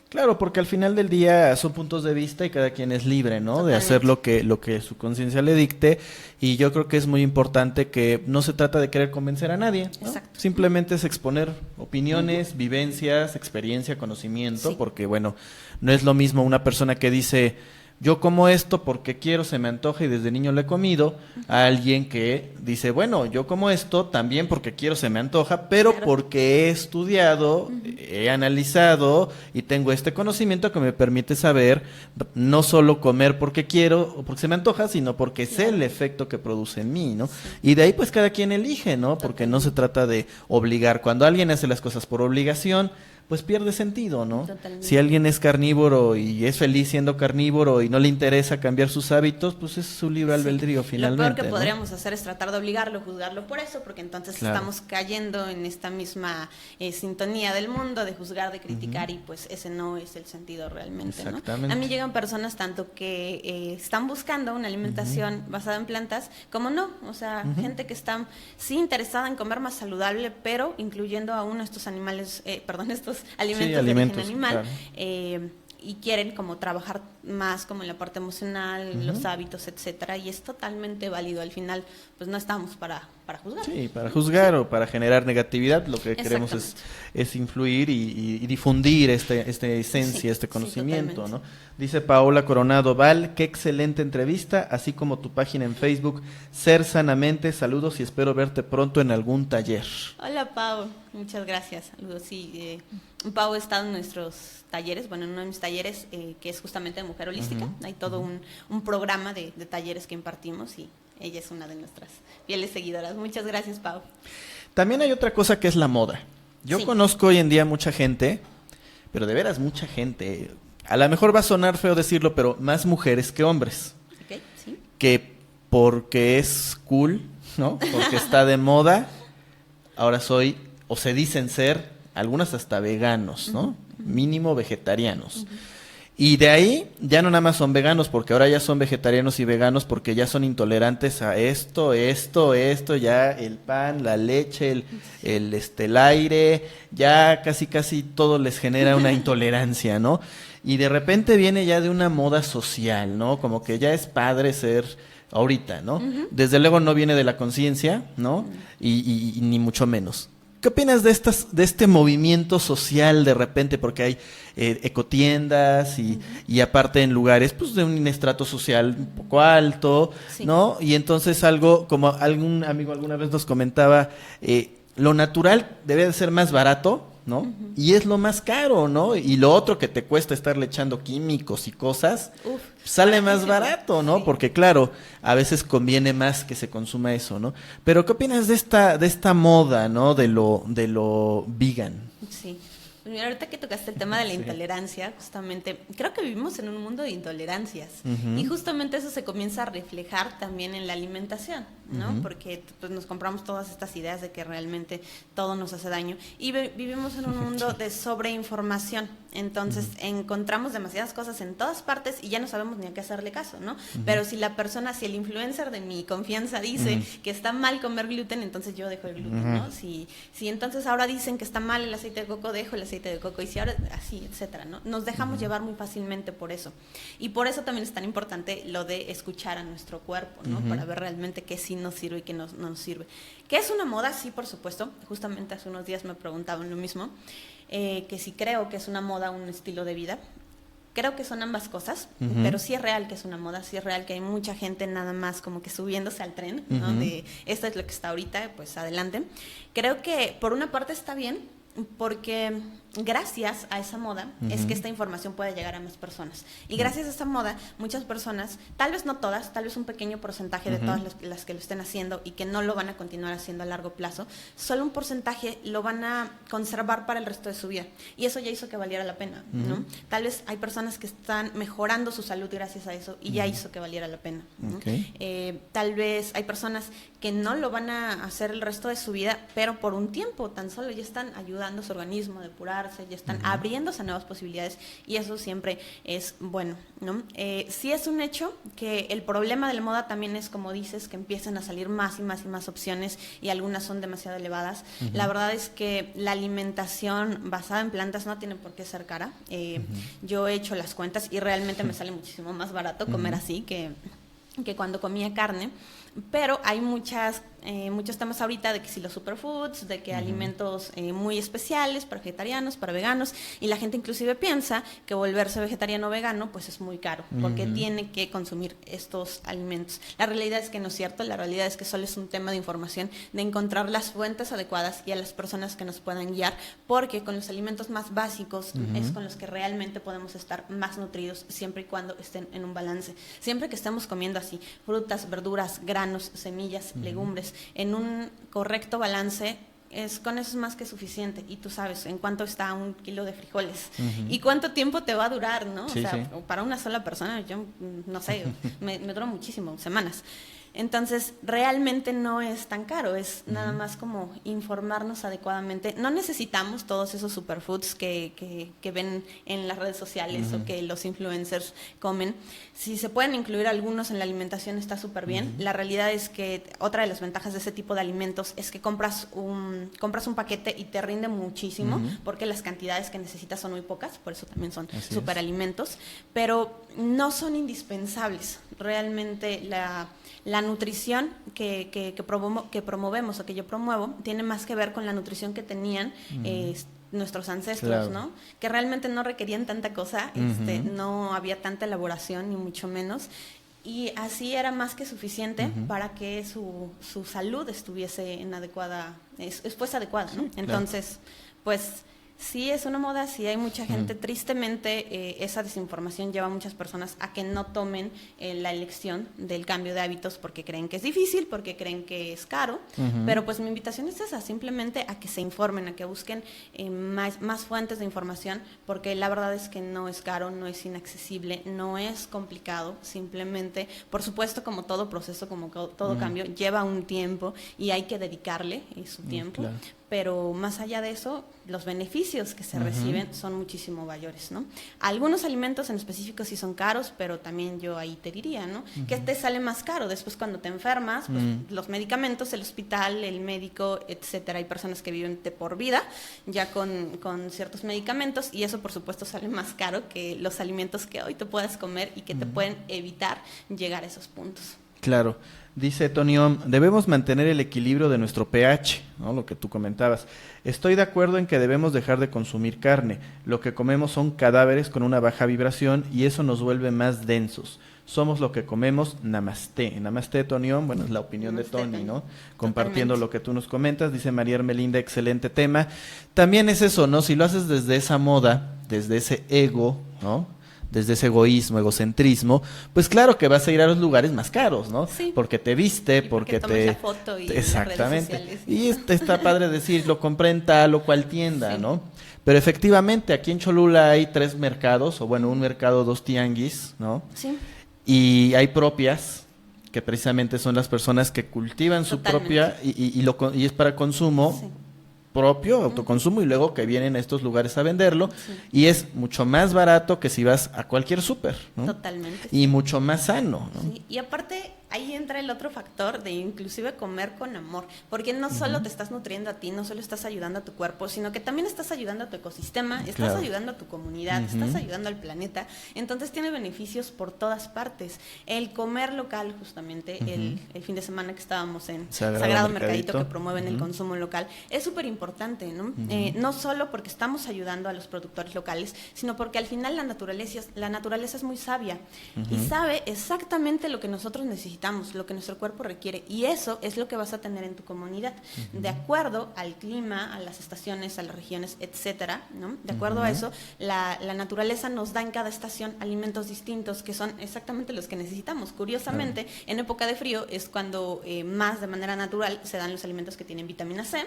Claro, porque al final del día son puntos de vista y cada quien es libre, ¿no? De hacer lo que su conciencia le dicte, y yo creo que es muy importante que no se trata de querer convencer a nadie, ¿no? Exacto. Simplemente es exponer opiniones, vivencias, experiencia, conocimiento, Sí. porque bueno, no es lo mismo una persona que dice yo como esto porque quiero, se me antoja y desde niño lo he comido, a alguien que dice, bueno, yo como esto también porque quiero, se me antoja, pero Claro. porque he estudiado, he analizado y tengo este conocimiento que me permite saber no solo comer porque quiero o porque se me antoja, sino porque sé el efecto que produce en mí, ¿no? Y de ahí pues cada quien elige, ¿no? Porque no se trata de obligar. Cuando alguien hace las cosas por obligación, pues pierde sentido, ¿no? Totalmente. Si alguien es carnívoro y es feliz siendo carnívoro y no le interesa cambiar sus hábitos, pues es su libre albedrío finalmente. Lo peor que ¿no? podríamos hacer es tratar de obligarlo, juzgarlo por eso, porque entonces Claro. estamos cayendo en esta misma sintonía del mundo de juzgar, de criticar, y pues ese no es el sentido realmente, ¿no? Exactamente. A mí llegan personas tanto que están buscando una alimentación basada en plantas, como no, o sea, gente que está sí interesada en comer más saludable, pero incluyendo a uno de estos animales, estos alimentos, alimentos, de origen animal, claro. y quieren como trabajar más como en la parte emocional, los hábitos, etcétera, y es totalmente válido. Al final, pues no estamos para juzgar. Sí, para juzgar o para generar negatividad, lo que queremos es influir y difundir esta esencia, Sí, este sí, conocimiento, totalmente. ¿no? Dice Paola Coronado, Val, qué excelente entrevista, así como tu página en Facebook, Ser Sanamente, saludos y espero verte pronto en algún taller. Hola Pau, muchas gracias. Saludos. Sí, Pau ha estado en nuestros talleres, bueno, en uno de mis talleres que es justamente de mujer holística. Hay todo un programa de talleres que impartimos y ella es una de nuestras fieles seguidoras. Muchas gracias, Pau. También hay otra cosa que es la moda. Yo Sí. conozco hoy en día mucha gente, pero de veras mucha gente, a lo mejor va a sonar feo decirlo, pero más mujeres que hombres, ¿Ok? Sí. que porque es cool, ¿no? Porque está de moda, ahora soy, o se dicen ser, algunas hasta veganos, ¿no? Mínimo vegetarianos. Y de ahí ya no nada más son veganos, porque ahora ya son vegetarianos y veganos porque ya son intolerantes a esto, ya el pan, la leche, el aire, ya casi todo les genera una intolerancia, ¿no? Y de repente viene ya de una moda social, ¿no? Como que ya es padre ser ahorita, ¿no? Desde luego no viene de la conciencia, ¿no? Y ni mucho menos. ¿Qué opinas de este movimiento social de repente? Porque hay ecotiendas y aparte en lugares pues de un estrato social un poco alto, Sí. ¿no? Y entonces algo, como algún amigo alguna vez nos comentaba, lo natural debe de ser más barato, ¿no? Y es lo más caro, ¿no? Y lo otro que te cuesta estarle echando químicos y cosas, Uf, sale más baratísimo. barato, ¿no? Sí. Porque claro, a veces conviene más que se consuma eso, ¿no? Pero ¿qué opinas de esta moda, ¿no? De lo vegan. Sí. Pues mira, ahorita que tocaste el tema de la Sí. intolerancia, justamente, creo que vivimos en un mundo de intolerancias. Ujú. Y justamente eso se comienza a reflejar también en la alimentación, ¿no? Ujú. Porque pues, nos compramos todas estas ideas de que realmente todo nos hace daño. Y vivimos en un mundo de sobreinformación. Entonces encontramos demasiadas cosas en todas partes y ya no sabemos ni a qué hacerle caso, ¿no? Pero si la persona, si el influencer de mi confianza dice que está mal comer gluten, entonces yo dejo el gluten, ¿no? Si entonces ahora dicen que está mal el aceite de coco, dejo el aceite de coco. Y si ahora, así, etcétera, ¿no? Nos dejamos llevar muy fácilmente por eso. Y por eso también es tan importante lo de escuchar a nuestro cuerpo, ¿no? Para ver realmente qué sí nos sirve y qué no nos sirve. ¿Qué es una moda? Sí, por supuesto. Justamente hace unos días me preguntaban lo mismo. Que si creo que es una moda, un estilo de vida. Creo que son ambas cosas, pero sí es real que es una moda, sí es real que hay mucha gente nada más como que subiéndose al tren, ¿no? De esto es lo que está ahorita, pues adelante. Creo que por una parte está bien, porque gracias a esa moda es que esta información puede llegar a más personas. Y gracias a esa moda, muchas personas, tal vez no todas, tal vez un pequeño porcentaje de todas las que lo estén haciendo y que no lo van a continuar haciendo a largo plazo, solo un porcentaje lo van a conservar para el resto de su vida. Y eso ya hizo que valiera la pena, ¿no? Tal vez hay personas que están mejorando su salud gracias a eso y ya hizo que valiera la pena, ¿no? Okay. Tal vez hay personas que no lo van a hacer el resto de su vida, pero por un tiempo tan solo ya están ayudando a su organismo a depurarse, ya están abriéndose a nuevas posibilidades y eso siempre es bueno, ¿no? Sí es un hecho que el problema de la moda también es, como dices, que empiezan a salir más y más y más opciones y algunas son demasiado elevadas. La verdad es que la alimentación basada en plantas no tiene por qué ser cara. Yo he hecho las cuentas y realmente me sale muchísimo más barato comer así que cuando comía carne. Pero hay muchos temas ahorita de que si los superfoods, de que alimentos muy especiales para vegetarianos, para veganos, y la gente inclusive piensa que volverse vegetariano o vegano pues es muy caro, porque tiene que consumir estos alimentos. La realidad es que no es cierto, la realidad es que solo es un tema de información, de encontrar las fuentes adecuadas y a las personas que nos puedan guiar, porque con los alimentos más básicos es con los que realmente podemos estar más nutridos, siempre y cuando estén en un balance. Siempre que estemos comiendo así, frutas, verduras, granos, semillas, legumbres, en un correcto balance, con eso es más que suficiente. Y tú sabes en cuánto está un kilo de frijoles y cuánto tiempo te va a durar, ¿no? Sí, o sea, sí. para una sola persona, yo no sé, me duró muchísimo, semanas. Entonces, realmente no es tan caro, es nada más como informarnos adecuadamente. No necesitamos todos esos superfoods que ven en las redes sociales o que los influencers comen. Si se pueden incluir algunos en la alimentación está súper bien. La realidad es que otra de las ventajas de ese tipo de alimentos es que compras un paquete y te rinde muchísimo porque las cantidades que necesitas son muy pocas, por eso también son superalimentos, pero no son indispensables. Realmente la nutrición que promovemos o que yo promuevo tiene más que ver con la nutrición que tenían nuestros ancestros, Claro. ¿no? Que realmente no requerían tanta cosa, no había tanta elaboración ni mucho menos. Y así era más que suficiente para que su salud estuviese en adecuada, fuese adecuada, ¿no? Sí, entonces, pues sí es una moda, sí hay mucha gente, tristemente esa desinformación lleva a muchas personas a que no tomen la elección del cambio de hábitos porque creen que es difícil, porque creen que es caro, pero pues mi invitación es esa, simplemente a que se informen, a que busquen más fuentes de información, porque la verdad es que no es caro, no es inaccesible, no es complicado, simplemente, por supuesto, como todo proceso, como todo cambio, lleva un tiempo y hay que dedicarle su tiempo. Claro. Pero más allá de eso, los beneficios que se reciben son muchísimo mayores, ¿no? Algunos alimentos en específico sí son caros, pero también yo ahí te diría, ¿no? Que te sale más caro después cuando te enfermas, pues los medicamentos, el hospital, el médico, etcétera. Hay personas que viven de por vida ya con ciertos medicamentos y eso por supuesto sale más caro que los alimentos que hoy te puedas comer y que te pueden evitar llegar a esos puntos. Claro. Dice Tony Om, debemos mantener el equilibrio de nuestro pH, ¿no? Lo que tú comentabas. Estoy de acuerdo en que debemos dejar de consumir carne. Lo que comemos son cadáveres con una baja vibración y eso nos vuelve más densos. Somos lo que comemos, namaste. Namaste, Tony Om, bueno, es la opinión Namaste, de Tony, ¿no? Tony. Compartiendo Totalmente. lo que tú nos comentas. Dice María Hermelinda, excelente tema. También es eso, ¿no? Si lo haces desde esa moda, desde ese ego, ¿no? Desde ese egoísmo, egocentrismo, pues claro que vas a ir a los lugares más caros, ¿no? Sí. Porque te viste, Y porque tomas te... la foto y las exactamente. redes sociales. Y está padre decir, lo compré en tal o cual tienda, Sí. ¿no? Pero efectivamente, aquí en Cholula hay 3 mercados, o bueno, un mercado, 2 tianguis, ¿no? Sí. Y hay propias, que precisamente son las personas que cultivan su Totalmente. propia, y es para consumo Sí. propio, autoconsumo, y luego que vienen a estos lugares a venderlo, Sí. y es mucho más barato que si vas a cualquier súper, ¿no? Totalmente. Y mucho más sano, ¿no? Sí, y aparte ahí entra el otro factor de inclusive comer con amor, porque no solo te estás nutriendo a ti, no solo estás ayudando a tu cuerpo, sino que también estás ayudando a tu ecosistema, estás Claro. ayudando a tu comunidad, Ujú. estás ayudando al planeta, entonces tiene beneficios por todas partes. El comer local, justamente, el fin de semana que estábamos en Sagrado Mercadito, Mercadito, que promueven el ujú. consumo local, es súper importante, ¿no? No solo porque estamos ayudando a los productores locales, sino porque al final la naturaleza es muy sabia y sabe exactamente lo que nosotros necesitamos, lo que nuestro cuerpo requiere, y eso es lo que vas a tener en tu comunidad, de acuerdo al clima, a las estaciones, a las regiones, etcétera, ¿no? De acuerdo a eso, la naturaleza nos da en cada estación alimentos distintos que son exactamente los que necesitamos. Curiosamente, en época de frío es cuando más de manera natural se dan los alimentos que tienen vitamina C,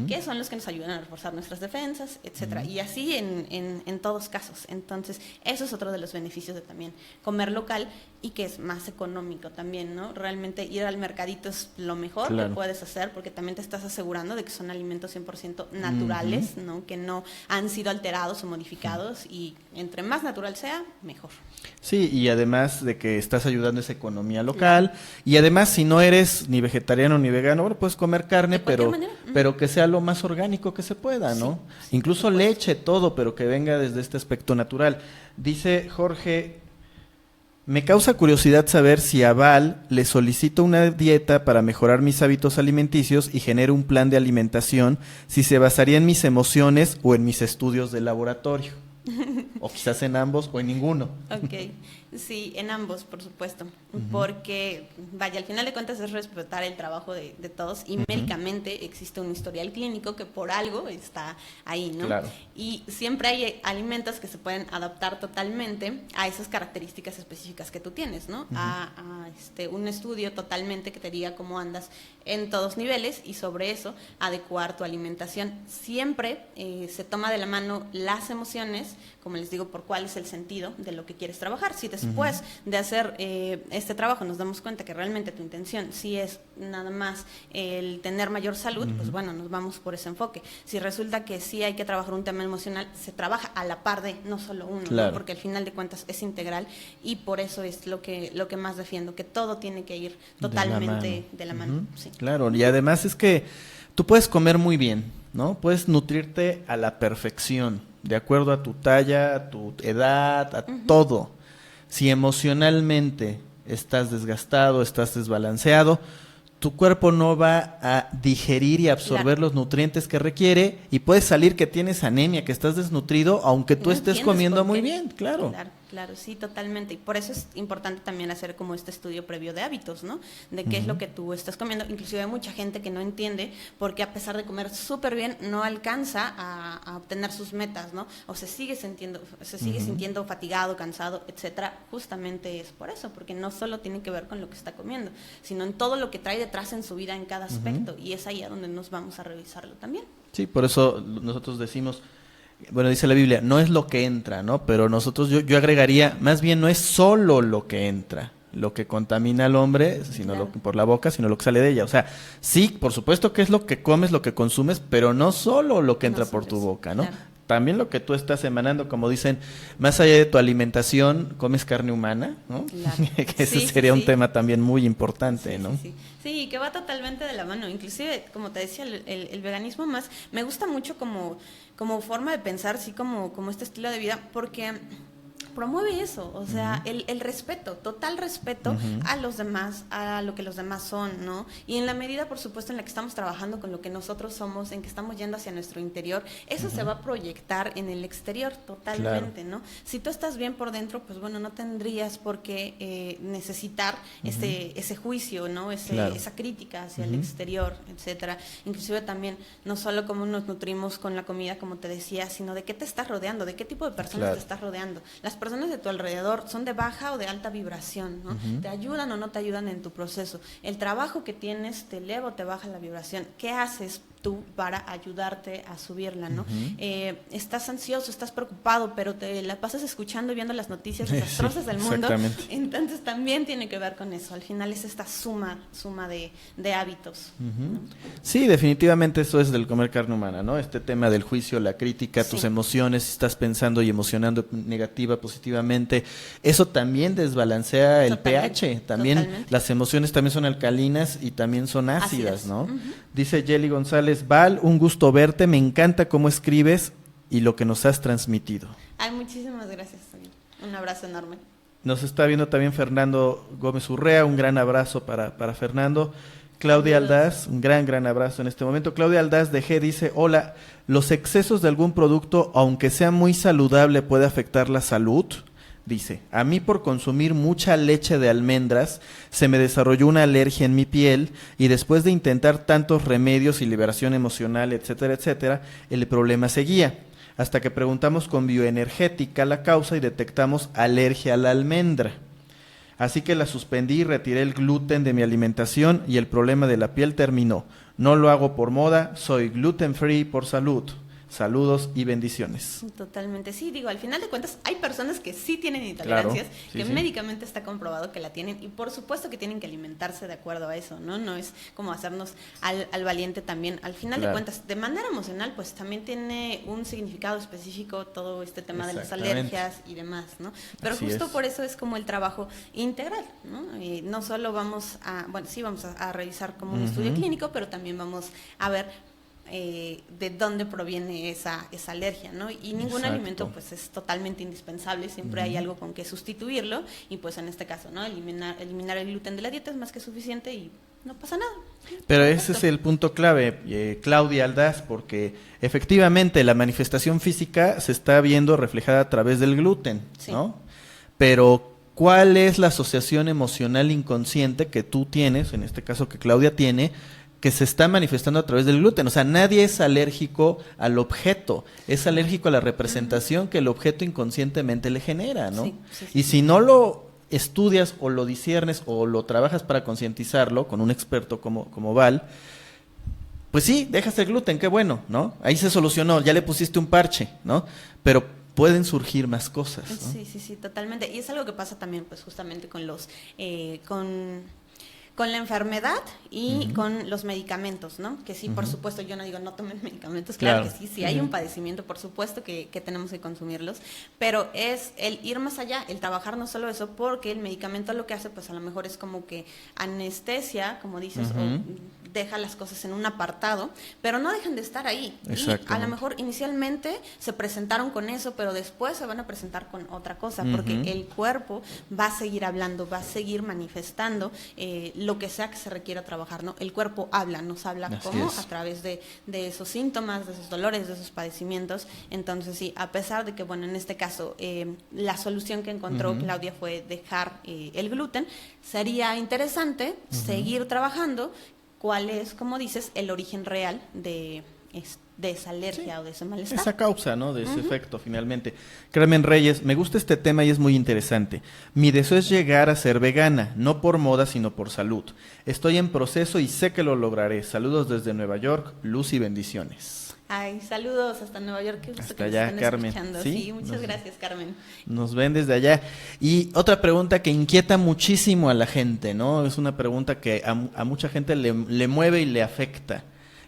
que son los que nos ayudan a reforzar nuestras defensas, etcétera, y así en todos casos. Entonces, eso es otro de los beneficios de también comer local, y que es más económico también, ¿no? Realmente ir al mercadito es lo mejor Claro. que puedes hacer, porque también te estás asegurando de que son alimentos 100% naturales, ¿no? Que no han sido alterados o modificados, y entre más natural sea, mejor. Sí, y además de que estás ayudando a esa economía local, y además si no eres ni vegetariano ni vegano, bueno, puedes comer carne, De cualquier pero manera. pero que sea lo más orgánico que se pueda, ¿no? Sí, Incluso por supuesto. leche, todo, pero que venga desde este aspecto natural. Dice Jorge, me causa curiosidad saber si a Val le solicito una dieta para mejorar mis hábitos alimenticios y genero un plan de alimentación, si se basaría en mis emociones o en mis estudios de laboratorio. O quizás en ambos o en ninguno. Ok, sí, en ambos, por supuesto, porque, vaya, al final de cuentas es respetar el trabajo de todos, y médicamente existe un historial clínico que por algo está ahí, ¿no? Claro. Y siempre hay alimentos que se pueden adaptar totalmente a esas características específicas que tú tienes, ¿no? A un estudio totalmente que te diga cómo andas en todos niveles, y sobre eso adecuar tu alimentación. Siempre se toma de la mano las emociones, como les digo, por cuál es el sentido de lo que quieres trabajar. Si después de hacer este trabajo nos damos cuenta que realmente tu intención sí es nada más el tener mayor salud, pues bueno, nos vamos por ese enfoque. Si resulta que sí hay que trabajar un tema emocional, se trabaja a la par de, no solo uno, Claro. ¿no? Porque al final de cuentas es integral, y por eso es lo que más defiendo, que todo tiene que ir totalmente de la mano. Ujú. Sí. Claro, y además es que tú puedes comer muy bien, ¿no? Puedes nutrirte a la perfección, de acuerdo a tu talla, a tu edad, a todo. Si emocionalmente estás desgastado, estás desbalanceado, tu cuerpo no va a digerir y absorber Claro. los nutrientes que requiere, y puedes salir que tienes anemia, que estás desnutrido, aunque tú No estés entiendes comiendo por muy qué. bien, claro. Claro, sí, totalmente. Y por eso es importante también hacer como este estudio previo de hábitos, ¿no? De qué es lo que tú estás comiendo. Inclusive hay mucha gente que no entiende por qué, a pesar de comer súper bien, no alcanza a obtener sus metas, ¿no? O se sigue sintiendo fatigado, cansado, etcétera. Justamente es por eso, porque no solo tiene que ver con lo que está comiendo, sino en todo lo que trae detrás en su vida, en cada aspecto. Y es ahí a donde nos vamos a revisarlo también. Sí, por eso nosotros decimos, bueno, dice la Biblia, no es lo que entra, ¿no? Pero nosotros, yo agregaría, más bien no es solo lo que entra, lo que contamina al hombre, sino Claro. lo que por la boca, sino lo que sale de ella. O sea, sí, por supuesto que es lo que comes, lo que consumes, pero no solo lo que entra No por solo tu eso, boca, ¿no? claro. También lo que tú estás emanando, como dicen, más allá de tu alimentación, comes carne humana, ¿no? Claro. Que ese Sí, sería un sí. tema también muy importante, ¿no? Sí. Sí, que va totalmente de la mano. Inclusive, como te decía, el veganismo más me gusta mucho como forma de pensar, sí, como este estilo de vida, porque promueve eso, o sea, el respeto, total respeto a los demás, a lo que los demás son, ¿no? Y en la medida, por supuesto, en la que estamos trabajando con lo que nosotros somos, en que estamos yendo hacia nuestro interior, eso se va a proyectar en el exterior totalmente, ¿no? Si tú estás bien por dentro, pues bueno, no tendrías por qué necesitar ese juicio, ¿no? Esa crítica hacia el exterior, etcétera. Inclusive también, no solo cómo nos nutrimos con la comida, como te decía, sino de qué te estás rodeando, de qué tipo de personas te estás rodeando. Las personas de tu alrededor son de baja o de alta vibración, ¿no? ¿Te ayudan o no te ayudan en tu proceso? El trabajo que tienes te eleva o te baja la vibración. ¿Qué haces tú para ayudarte a subirla, ¿no? Estás ansioso, estás preocupado, pero te la pasas escuchando y viendo las noticias desastrosas del mundo. Entonces también tiene que ver con eso. Al final es esta suma de hábitos, ¿no? Sí, definitivamente eso es del comer carne humana, ¿no? Este tema del juicio, la crítica, tus emociones, si estás pensando y emocionando negativa, positivamente, eso también desbalancea el pH. También las emociones también son alcalinas y también son ácidas, ¿no? Dice Yeli González, Val, un gusto verte, me encanta cómo escribes y lo que nos has transmitido. Ay, muchísimas gracias, un abrazo enorme. Nos está viendo también Fernando Gómez Urrea, un gran abrazo para Fernando. Claudia Aldaz, un gran abrazo en este momento. Claudia Aldaz de G dice, hola, ¿los excesos de algún producto, aunque sea muy saludable, puede afectar la salud? Dice, a mí por consumir mucha leche de almendras se me desarrolló una alergia en mi piel y después de intentar tantos remedios y liberación emocional, etcétera, etcétera, el problema seguía. Hasta que preguntamos con bioenergética la causa y detectamos alergia a la almendra. Así que la suspendí y retiré el gluten de mi alimentación y el problema de la piel terminó. No lo hago por moda, soy gluten free por salud. Saludos y bendiciones. Totalmente, sí, digo, al final de cuentas hay personas que sí tienen intolerancias, que médicamente está comprobado que la tienen y por supuesto que tienen que alimentarse de acuerdo a eso, ¿no? No es como hacernos al valiente también. Al final de cuentas, de manera emocional, pues también tiene un significado específico todo este tema de las alergias y demás, ¿no? Pero así justo por eso es como el trabajo integral, ¿no? Y no solo vamos a revisar como un estudio clínico, pero también vamos a ver de dónde proviene esa alergia, ¿no? Y ningún alimento pues es totalmente indispensable, siempre hay algo con que sustituirlo y pues en este caso, ¿no? Eliminar el gluten de la dieta es más que suficiente y no pasa nada. Pero ese es el punto clave, Claudia Aldaz, porque efectivamente la manifestación física se está viendo reflejada a través del gluten, ¿no? Pero ¿cuál es la asociación emocional inconsciente que tú tienes, en este caso que Claudia tiene, que se está manifestando a través del gluten? O sea, nadie es alérgico al objeto, es alérgico a la representación que el objeto inconscientemente le genera, ¿no? Y si no lo estudias o lo disiernes o lo trabajas para concientizarlo con un experto como Val, pues sí, dejas el gluten, qué bueno, ¿no? Ahí se solucionó, ya le pusiste un parche, ¿no? Pero pueden surgir más cosas, ¿no? Sí, totalmente. Y es algo que pasa también, pues justamente con los con la enfermedad y con los medicamentos, ¿no? Que sí, por supuesto, yo no digo no tomen medicamentos, claro que sí, si hay un padecimiento, por supuesto que tenemos que consumirlos, pero es el ir más allá, el trabajar no solo eso, porque el medicamento lo que hace, pues a lo mejor es como que anestesia, como dices, o deja las cosas en un apartado, pero no dejan de estar ahí. Y a lo mejor inicialmente se presentaron con eso, pero después se van a presentar con otra cosa, porque el cuerpo va a seguir hablando, va a seguir manifestando lo que sea que se requiera trabajar, ¿no? El cuerpo habla, nos habla a través de esos síntomas, de esos dolores, de esos padecimientos. Entonces sí, a pesar de que, bueno, en este caso la solución que encontró Claudia fue dejar el gluten, sería interesante seguir trabajando cuál es, como dices, el origen real de esa alergia o de ese malestar. Esa causa, ¿no? De ese efecto, finalmente. Carmen Reyes, me gusta este tema y es muy interesante. Mi deseo es llegar a ser vegana, no por moda, sino por salud. Estoy en proceso y sé que lo lograré. Saludos desde Nueva York, luz y bendiciones. Ay, saludos hasta Nueva York. Qué gusto hasta que allá, nos estén Carmen. escuchando. Sí, muchas gracias, Carmen. Nos ven desde allá. Y otra pregunta que inquieta muchísimo a la gente, ¿no? Es una pregunta que a mucha gente le mueve y le afecta.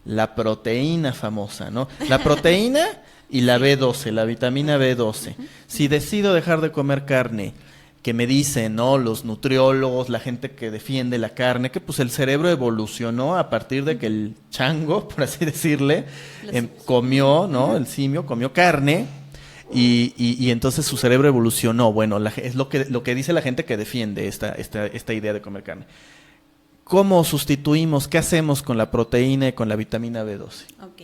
La proteína famosa, ¿no? La proteína y la B12, la vitamina B12. Si decido dejar de comer carne, que me dicen, ¿no? Los nutriólogos, la gente que defiende la carne, que pues el cerebro evolucionó a partir de que el chango, por así decirle, comió, ¿no? El simio comió carne. y entonces su cerebro evolucionó. Bueno, es lo que dice la gente que defiende esta idea de comer carne. ¿Cómo sustituimos? ¿Qué hacemos con la proteína y con la vitamina B12? Ok.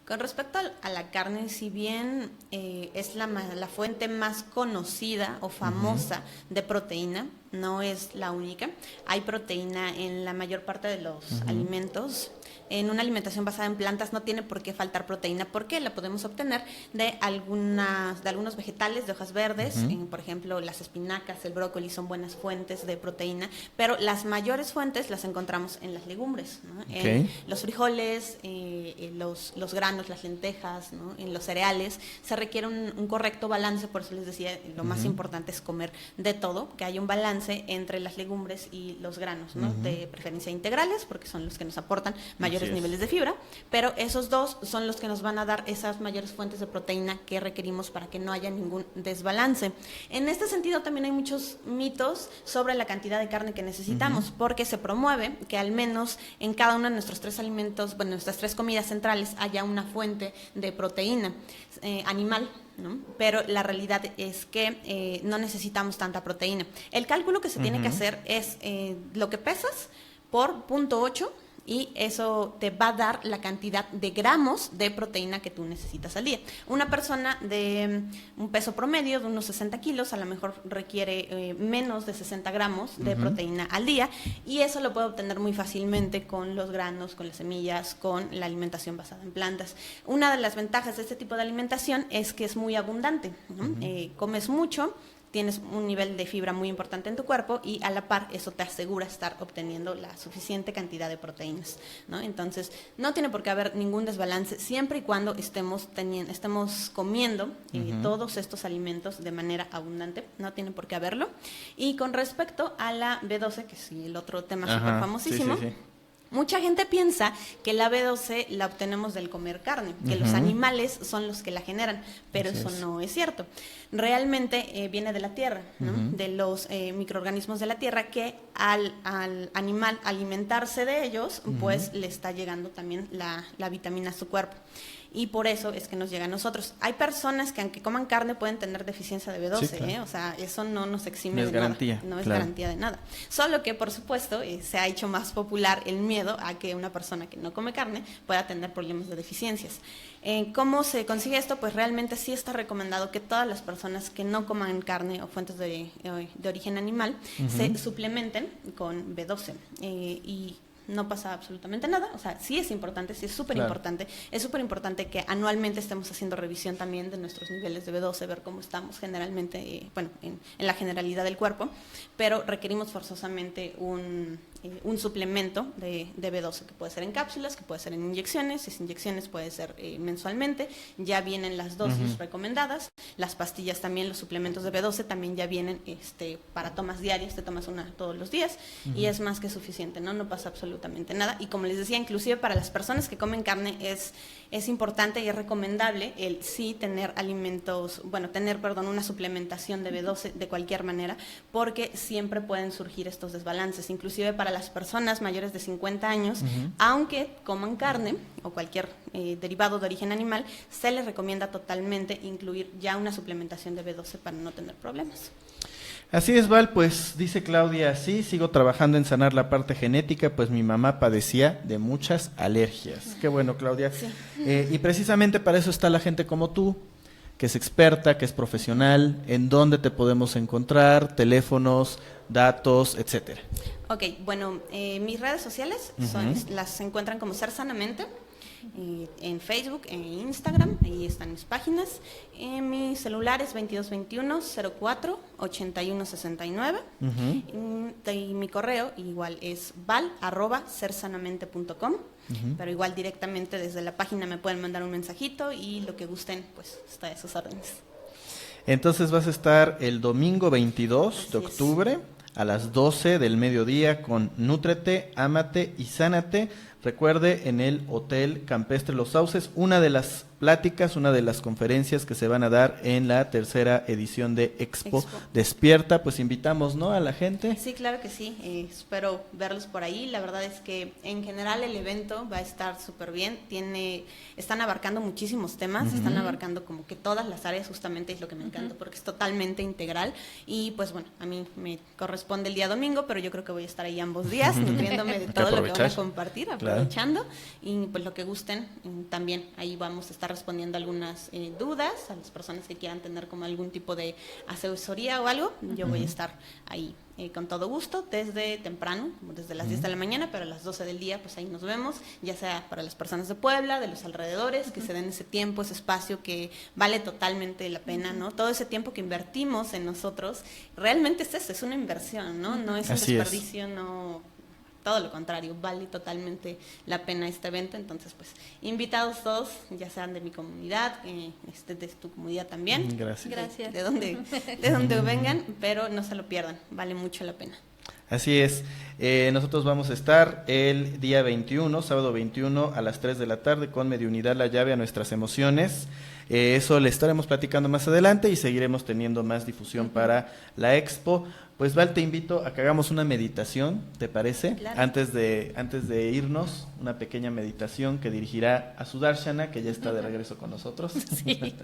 Con respecto a la carne, si bien es la fuente más conocida o famosa de proteína, no es la única. Hay proteína en la mayor parte de los alimentos. En una alimentación basada en plantas no tiene por qué faltar proteína, porque la podemos obtener de algunos vegetales de hojas verdes, por ejemplo, las espinacas, el brócoli son buenas fuentes de proteína, pero las mayores fuentes las encontramos en las legumbres, ¿no? En los frijoles, los granos, las lentejas, ¿no? En los cereales. Se requiere un correcto balance, por eso les decía, lo más importante es comer de todo, que haya un balance entre las legumbres y los granos, ¿no? De preferencia integrales, porque son los que nos aportan mayores niveles de fibra, pero esos dos son los que nos van a dar esas mayores fuentes de proteína que requerimos para que no haya ningún desbalance. En este sentido también hay muchos mitos sobre la cantidad de carne que necesitamos, porque se promueve que al menos en cada uno de nuestros 3 alimentos, bueno, nuestras 3 comidas centrales haya una fuente de proteína animal, ¿no? Pero la realidad es que no necesitamos tanta proteína. El cálculo que se tiene que hacer es lo que pesas por 0.8, y eso te va a dar la cantidad de gramos de proteína que tú necesitas al día. Una persona de un peso promedio de unos 60 kilos a lo mejor requiere menos de 60 gramos de proteína al día, y eso lo puede obtener muy fácilmente con los granos, con las semillas, con la alimentación basada en plantas. Una de las ventajas de este tipo de alimentación es que es muy abundante, ¿no? Comes mucho, tienes un nivel de fibra muy importante en tu cuerpo, y a la par eso te asegura estar obteniendo la suficiente cantidad de proteínas, ¿no? Entonces no tiene por qué haber ningún desbalance siempre y cuando estemos comiendo todos estos alimentos de manera abundante, no tiene por qué haberlo. Y con respecto a la B12, que es el otro tema súper famosísimo, sí. Mucha gente piensa que la B12 la obtenemos del comer carne, que los animales son los que la generan, pero eso no es cierto. Realmente viene de la tierra, ¿no? De los microorganismos de la tierra, que al animal alimentarse de ellos, pues le está llegando también la vitamina a su cuerpo. Y por eso es que nos llega a nosotros. Hay personas que aunque coman carne pueden tener deficiencia de B12, sí, claro. O sea, eso no nos exime de garantía, nada. No es garantía de nada. Solo que, por supuesto, se ha hecho más popular el miedo a que una persona que no come carne pueda tener problemas de deficiencias. ¿Cómo se consigue esto? Pues realmente sí está recomendado que todas las personas que no coman carne o fuentes de origen animal se suplementen con B12. Y no pasa absolutamente nada, o sea, sí es importante, sí es súper importante, es súper importante que anualmente estemos haciendo revisión también de nuestros niveles de B12, ver cómo estamos generalmente, en la generalidad del cuerpo, pero requerimos forzosamente un suplemento de B12, que puede ser en cápsulas, que puede ser en inyecciones. Si es inyecciones puede ser mensualmente, ya vienen las dosis recomendadas, las pastillas también, los suplementos de B12 también ya vienen para tomas diarias, te tomas una todos los días y es más que suficiente, no pasa absolutamente nada. Y como les decía, inclusive para las personas que comen carne es importante y es recomendable el sí tener una suplementación de B12 de cualquier manera, porque siempre pueden surgir estos desbalances, inclusive para las personas mayores de 50 años, aunque coman carne o cualquier derivado de origen animal, se les recomienda totalmente incluir ya una suplementación de B12 para no tener problemas. Así es, Val, pues dice Claudia, sí, sigo trabajando en sanar la parte genética, pues mi mamá padecía de muchas alergias. Qué bueno, Claudia. Sí. Y precisamente para eso está la gente como tú, que es experta, que es profesional. ¿En dónde te podemos encontrar? Teléfonos, datos, etcétera. Ok, bueno, mis redes sociales las encuentran como Ser Sanamente. En Facebook, en Instagram, ahí están mis páginas. Mi celular es 2221-04-8169. Y mi correo igual es val@sersanamente.com. Pero igual directamente desde la página me pueden mandar un mensajito y lo que gusten, pues está a sus órdenes. Entonces vas a estar el domingo 22 de octubre a las 12 del mediodía con Nútrete, Ámate y Sánate, Recuerde, en el Hotel Campestre Los Sauces, una de las pláticas, una de las conferencias que se van a dar en la tercera edición de Expo Despierta. Pues invitamos, ¿no?, a la gente. Sí, claro que sí, espero verlos por ahí. La verdad es que en general el evento va a estar súper bien, están abarcando muchísimos temas, están abarcando como que todas las áreas, justamente es lo que me encanta, porque es totalmente integral. Y pues bueno, a mí me corresponde el día domingo, pero yo creo que voy a estar ahí ambos días, nutriéndome de todo lo que van a compartir, aprovechando, claro. Y pues lo que gusten, también ahí vamos a estar respondiendo algunas dudas a las personas que quieran tener como algún tipo de asesoría o algo. Yo voy a estar ahí con todo gusto, desde temprano, como desde las 10 de la mañana, pero a las 12 del día, pues ahí nos vemos, ya sea para las personas de Puebla, de los alrededores, que se den ese tiempo, ese espacio que vale totalmente la pena, ¿no? Todo ese tiempo que invertimos en nosotros, realmente es eso, es una inversión, ¿no? No es un desperdicio, no... Todo lo contrario, vale totalmente la pena este evento. Entonces, pues, invitados todos, ya sean de mi comunidad, de tu comunidad también. Gracias. De donde vengan, pero no se lo pierdan, vale mucho la pena. Así es. Nosotros vamos a estar el día 21, sábado 21, a las 3 de la tarde, con Mediunidad la llave a nuestras emociones. Eso le estaremos platicando más adelante y seguiremos teniendo más difusión para la expo. Pues Val, te invito a que hagamos una meditación, ¿te parece? Claro. Antes de irnos, una pequeña meditación que dirigirá a Sudarshana, que ya está de regreso con nosotros. Sí.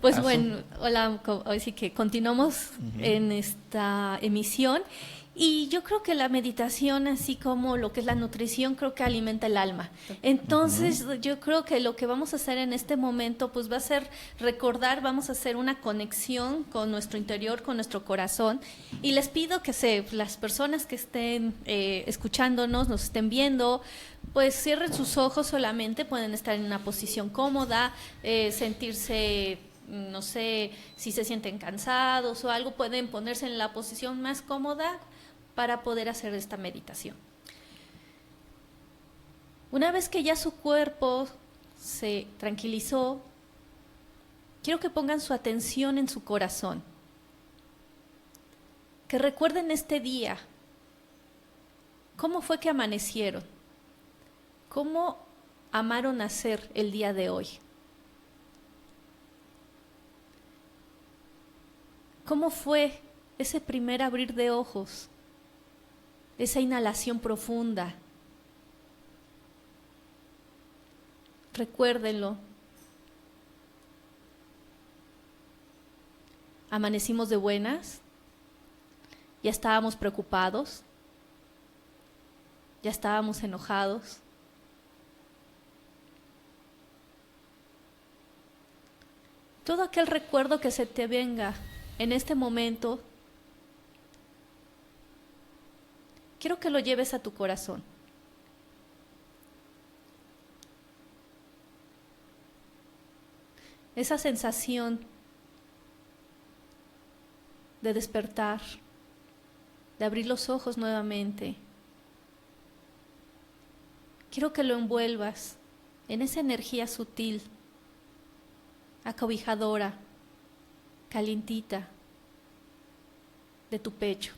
Pues bueno, hola, así que continuamos en esta emisión. Y yo creo que la meditación, así como lo que es la nutrición, creo que alimenta el alma. Entonces, yo creo que lo que vamos a hacer en este momento, pues va a ser recordar, vamos a hacer una conexión con nuestro interior, con nuestro corazón. Y les pido que las personas que estén escuchándonos, nos estén viendo, pues cierren sus ojos solamente, pueden estar en una posición cómoda, sentirse... no sé si se sienten cansados o algo, pueden ponerse en la posición más cómoda para poder hacer esta meditación. Una vez que ya su cuerpo se tranquilizó, quiero que pongan su atención en su corazón, que recuerden este día, cómo fue que amanecieron, cómo amaron hacer el día de hoy. ¿Cómo fue ese primer abrir de ojos? Esa inhalación profunda. Recuérdenlo. Amanecimos de buenas. Ya estábamos preocupados. Ya estábamos enojados. Todo aquel recuerdo que se te venga en este momento, quiero que lo lleves a tu corazón. Esa sensación de despertar, de abrir los ojos nuevamente. Quiero que lo envuelvas en esa energía sutil, acobijadora, calientita de tu pecho.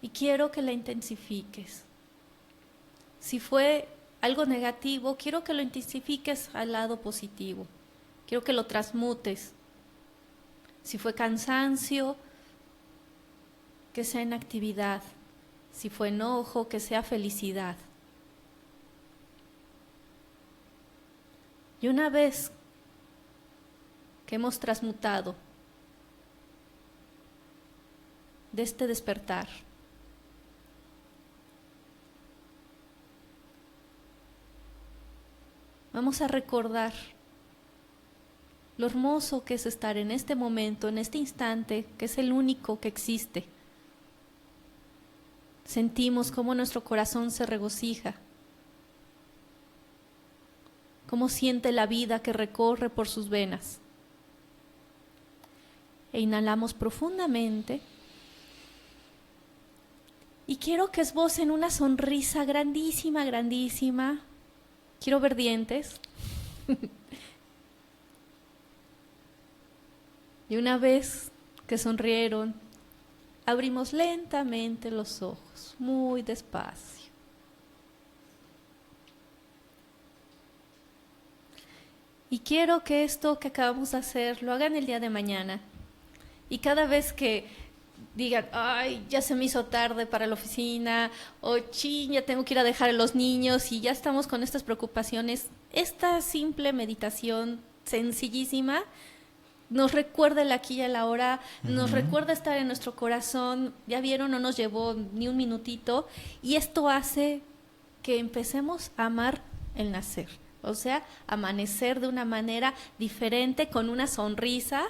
Y quiero que la intensifiques. Si fue algo negativo, quiero que lo intensifiques al lado positivo. Quiero que lo transmutes. Si fue cansancio, que sea en actividad. Si fue enojo, que sea felicidad. Y una vez que hemos transmutado de este despertar, vamos a recordar lo hermoso que es estar en este momento, en este instante, que es el único que existe. Sentimos cómo nuestro corazón se regocija, cómo siente la vida que recorre por sus venas. E inhalamos profundamente y quiero que esbocen una sonrisa grandísima, grandísima. Quiero ver dientes. Y una vez que sonrieron, abrimos lentamente los ojos, muy despacio. Y quiero que esto que acabamos de hacer lo hagan el día de mañana. Y cada vez que digan, ay, ya se me hizo tarde para la oficina, o chin, ya tengo que ir a dejar a los niños y ya estamos con estas preocupaciones, esta simple meditación sencillísima nos recuerda el aquí y el ahora, nos recuerda estar en nuestro corazón. Ya vieron, no nos llevó ni un minutito, y esto hace que empecemos a amar el nacer, o sea, amanecer de una manera diferente, con una sonrisa,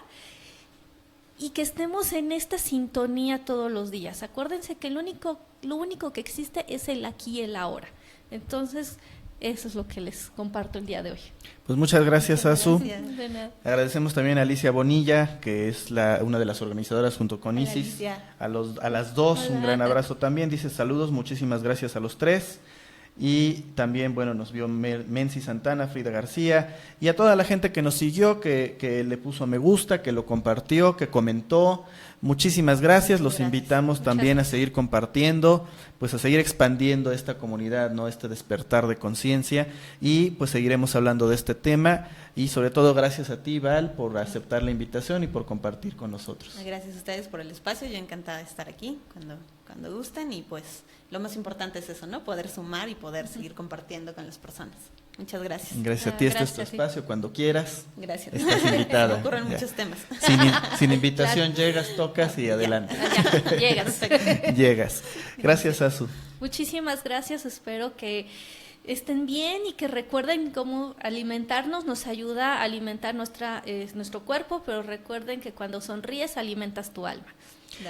y que estemos en esta sintonía todos los días. Acuérdense que lo único que existe es el aquí y el ahora. Entonces, eso es lo que les comparto el día de hoy. Pues muchas gracias, Azu. De nada. Agradecemos también a Alicia Bonilla, que es una de las organizadoras junto con Hola, Isis. Alicia. A las dos, Hola. un gran abrazo también. Dice saludos, muchísimas gracias a los tres. Y también, bueno, nos vio Menzi Santana, Frida García, y a toda la gente que nos siguió, que le puso me gusta, que lo compartió, que comentó. Muchísimas gracias. Los invitamos también a seguir compartiendo, pues a seguir expandiendo esta comunidad, ¿no? Este despertar de conciencia, y pues seguiremos hablando de este tema, y sobre todo gracias a ti, Val, por aceptar la invitación y por compartir con nosotros. Gracias a ustedes por el espacio, yo encantada de estar aquí cuando gusten, y pues lo más importante es eso, ¿no? Poder sumar y poder seguir compartiendo con las personas. Muchas gracias. Gracias a ti, este es tu Gracias, sí. espacio, cuando quieras. Gracias. Estás invitada. Me ocurren Ya. muchos temas. Sin invitación llegas, tocas y adelante. Ya, llegas. Llegas. Gracias, Azu. Muchísimas gracias, espero que estén bien y que recuerden cómo alimentarnos, nos ayuda a alimentar nuestro cuerpo, pero recuerden que cuando sonríes alimentas tu alma.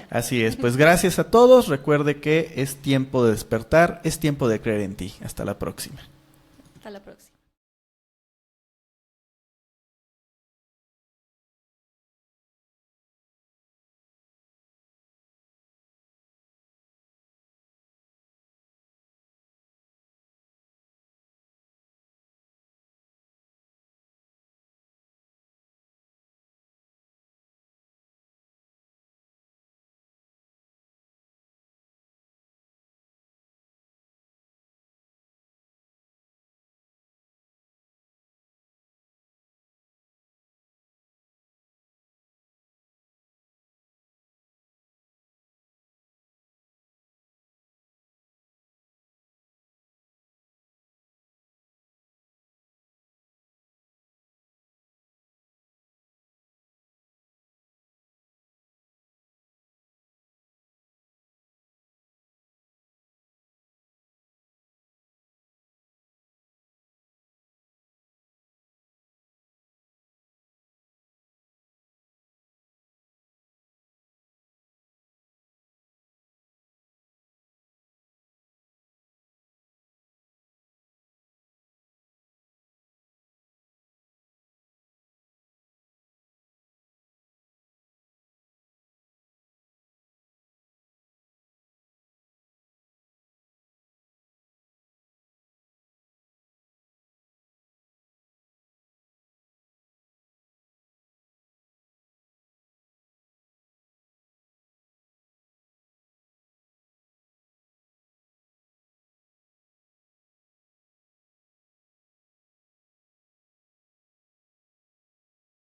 Así es, pues gracias a todos. Recuerde que es tiempo de despertar, es tiempo de creer en ti. Hasta la próxima. Hasta la próxima.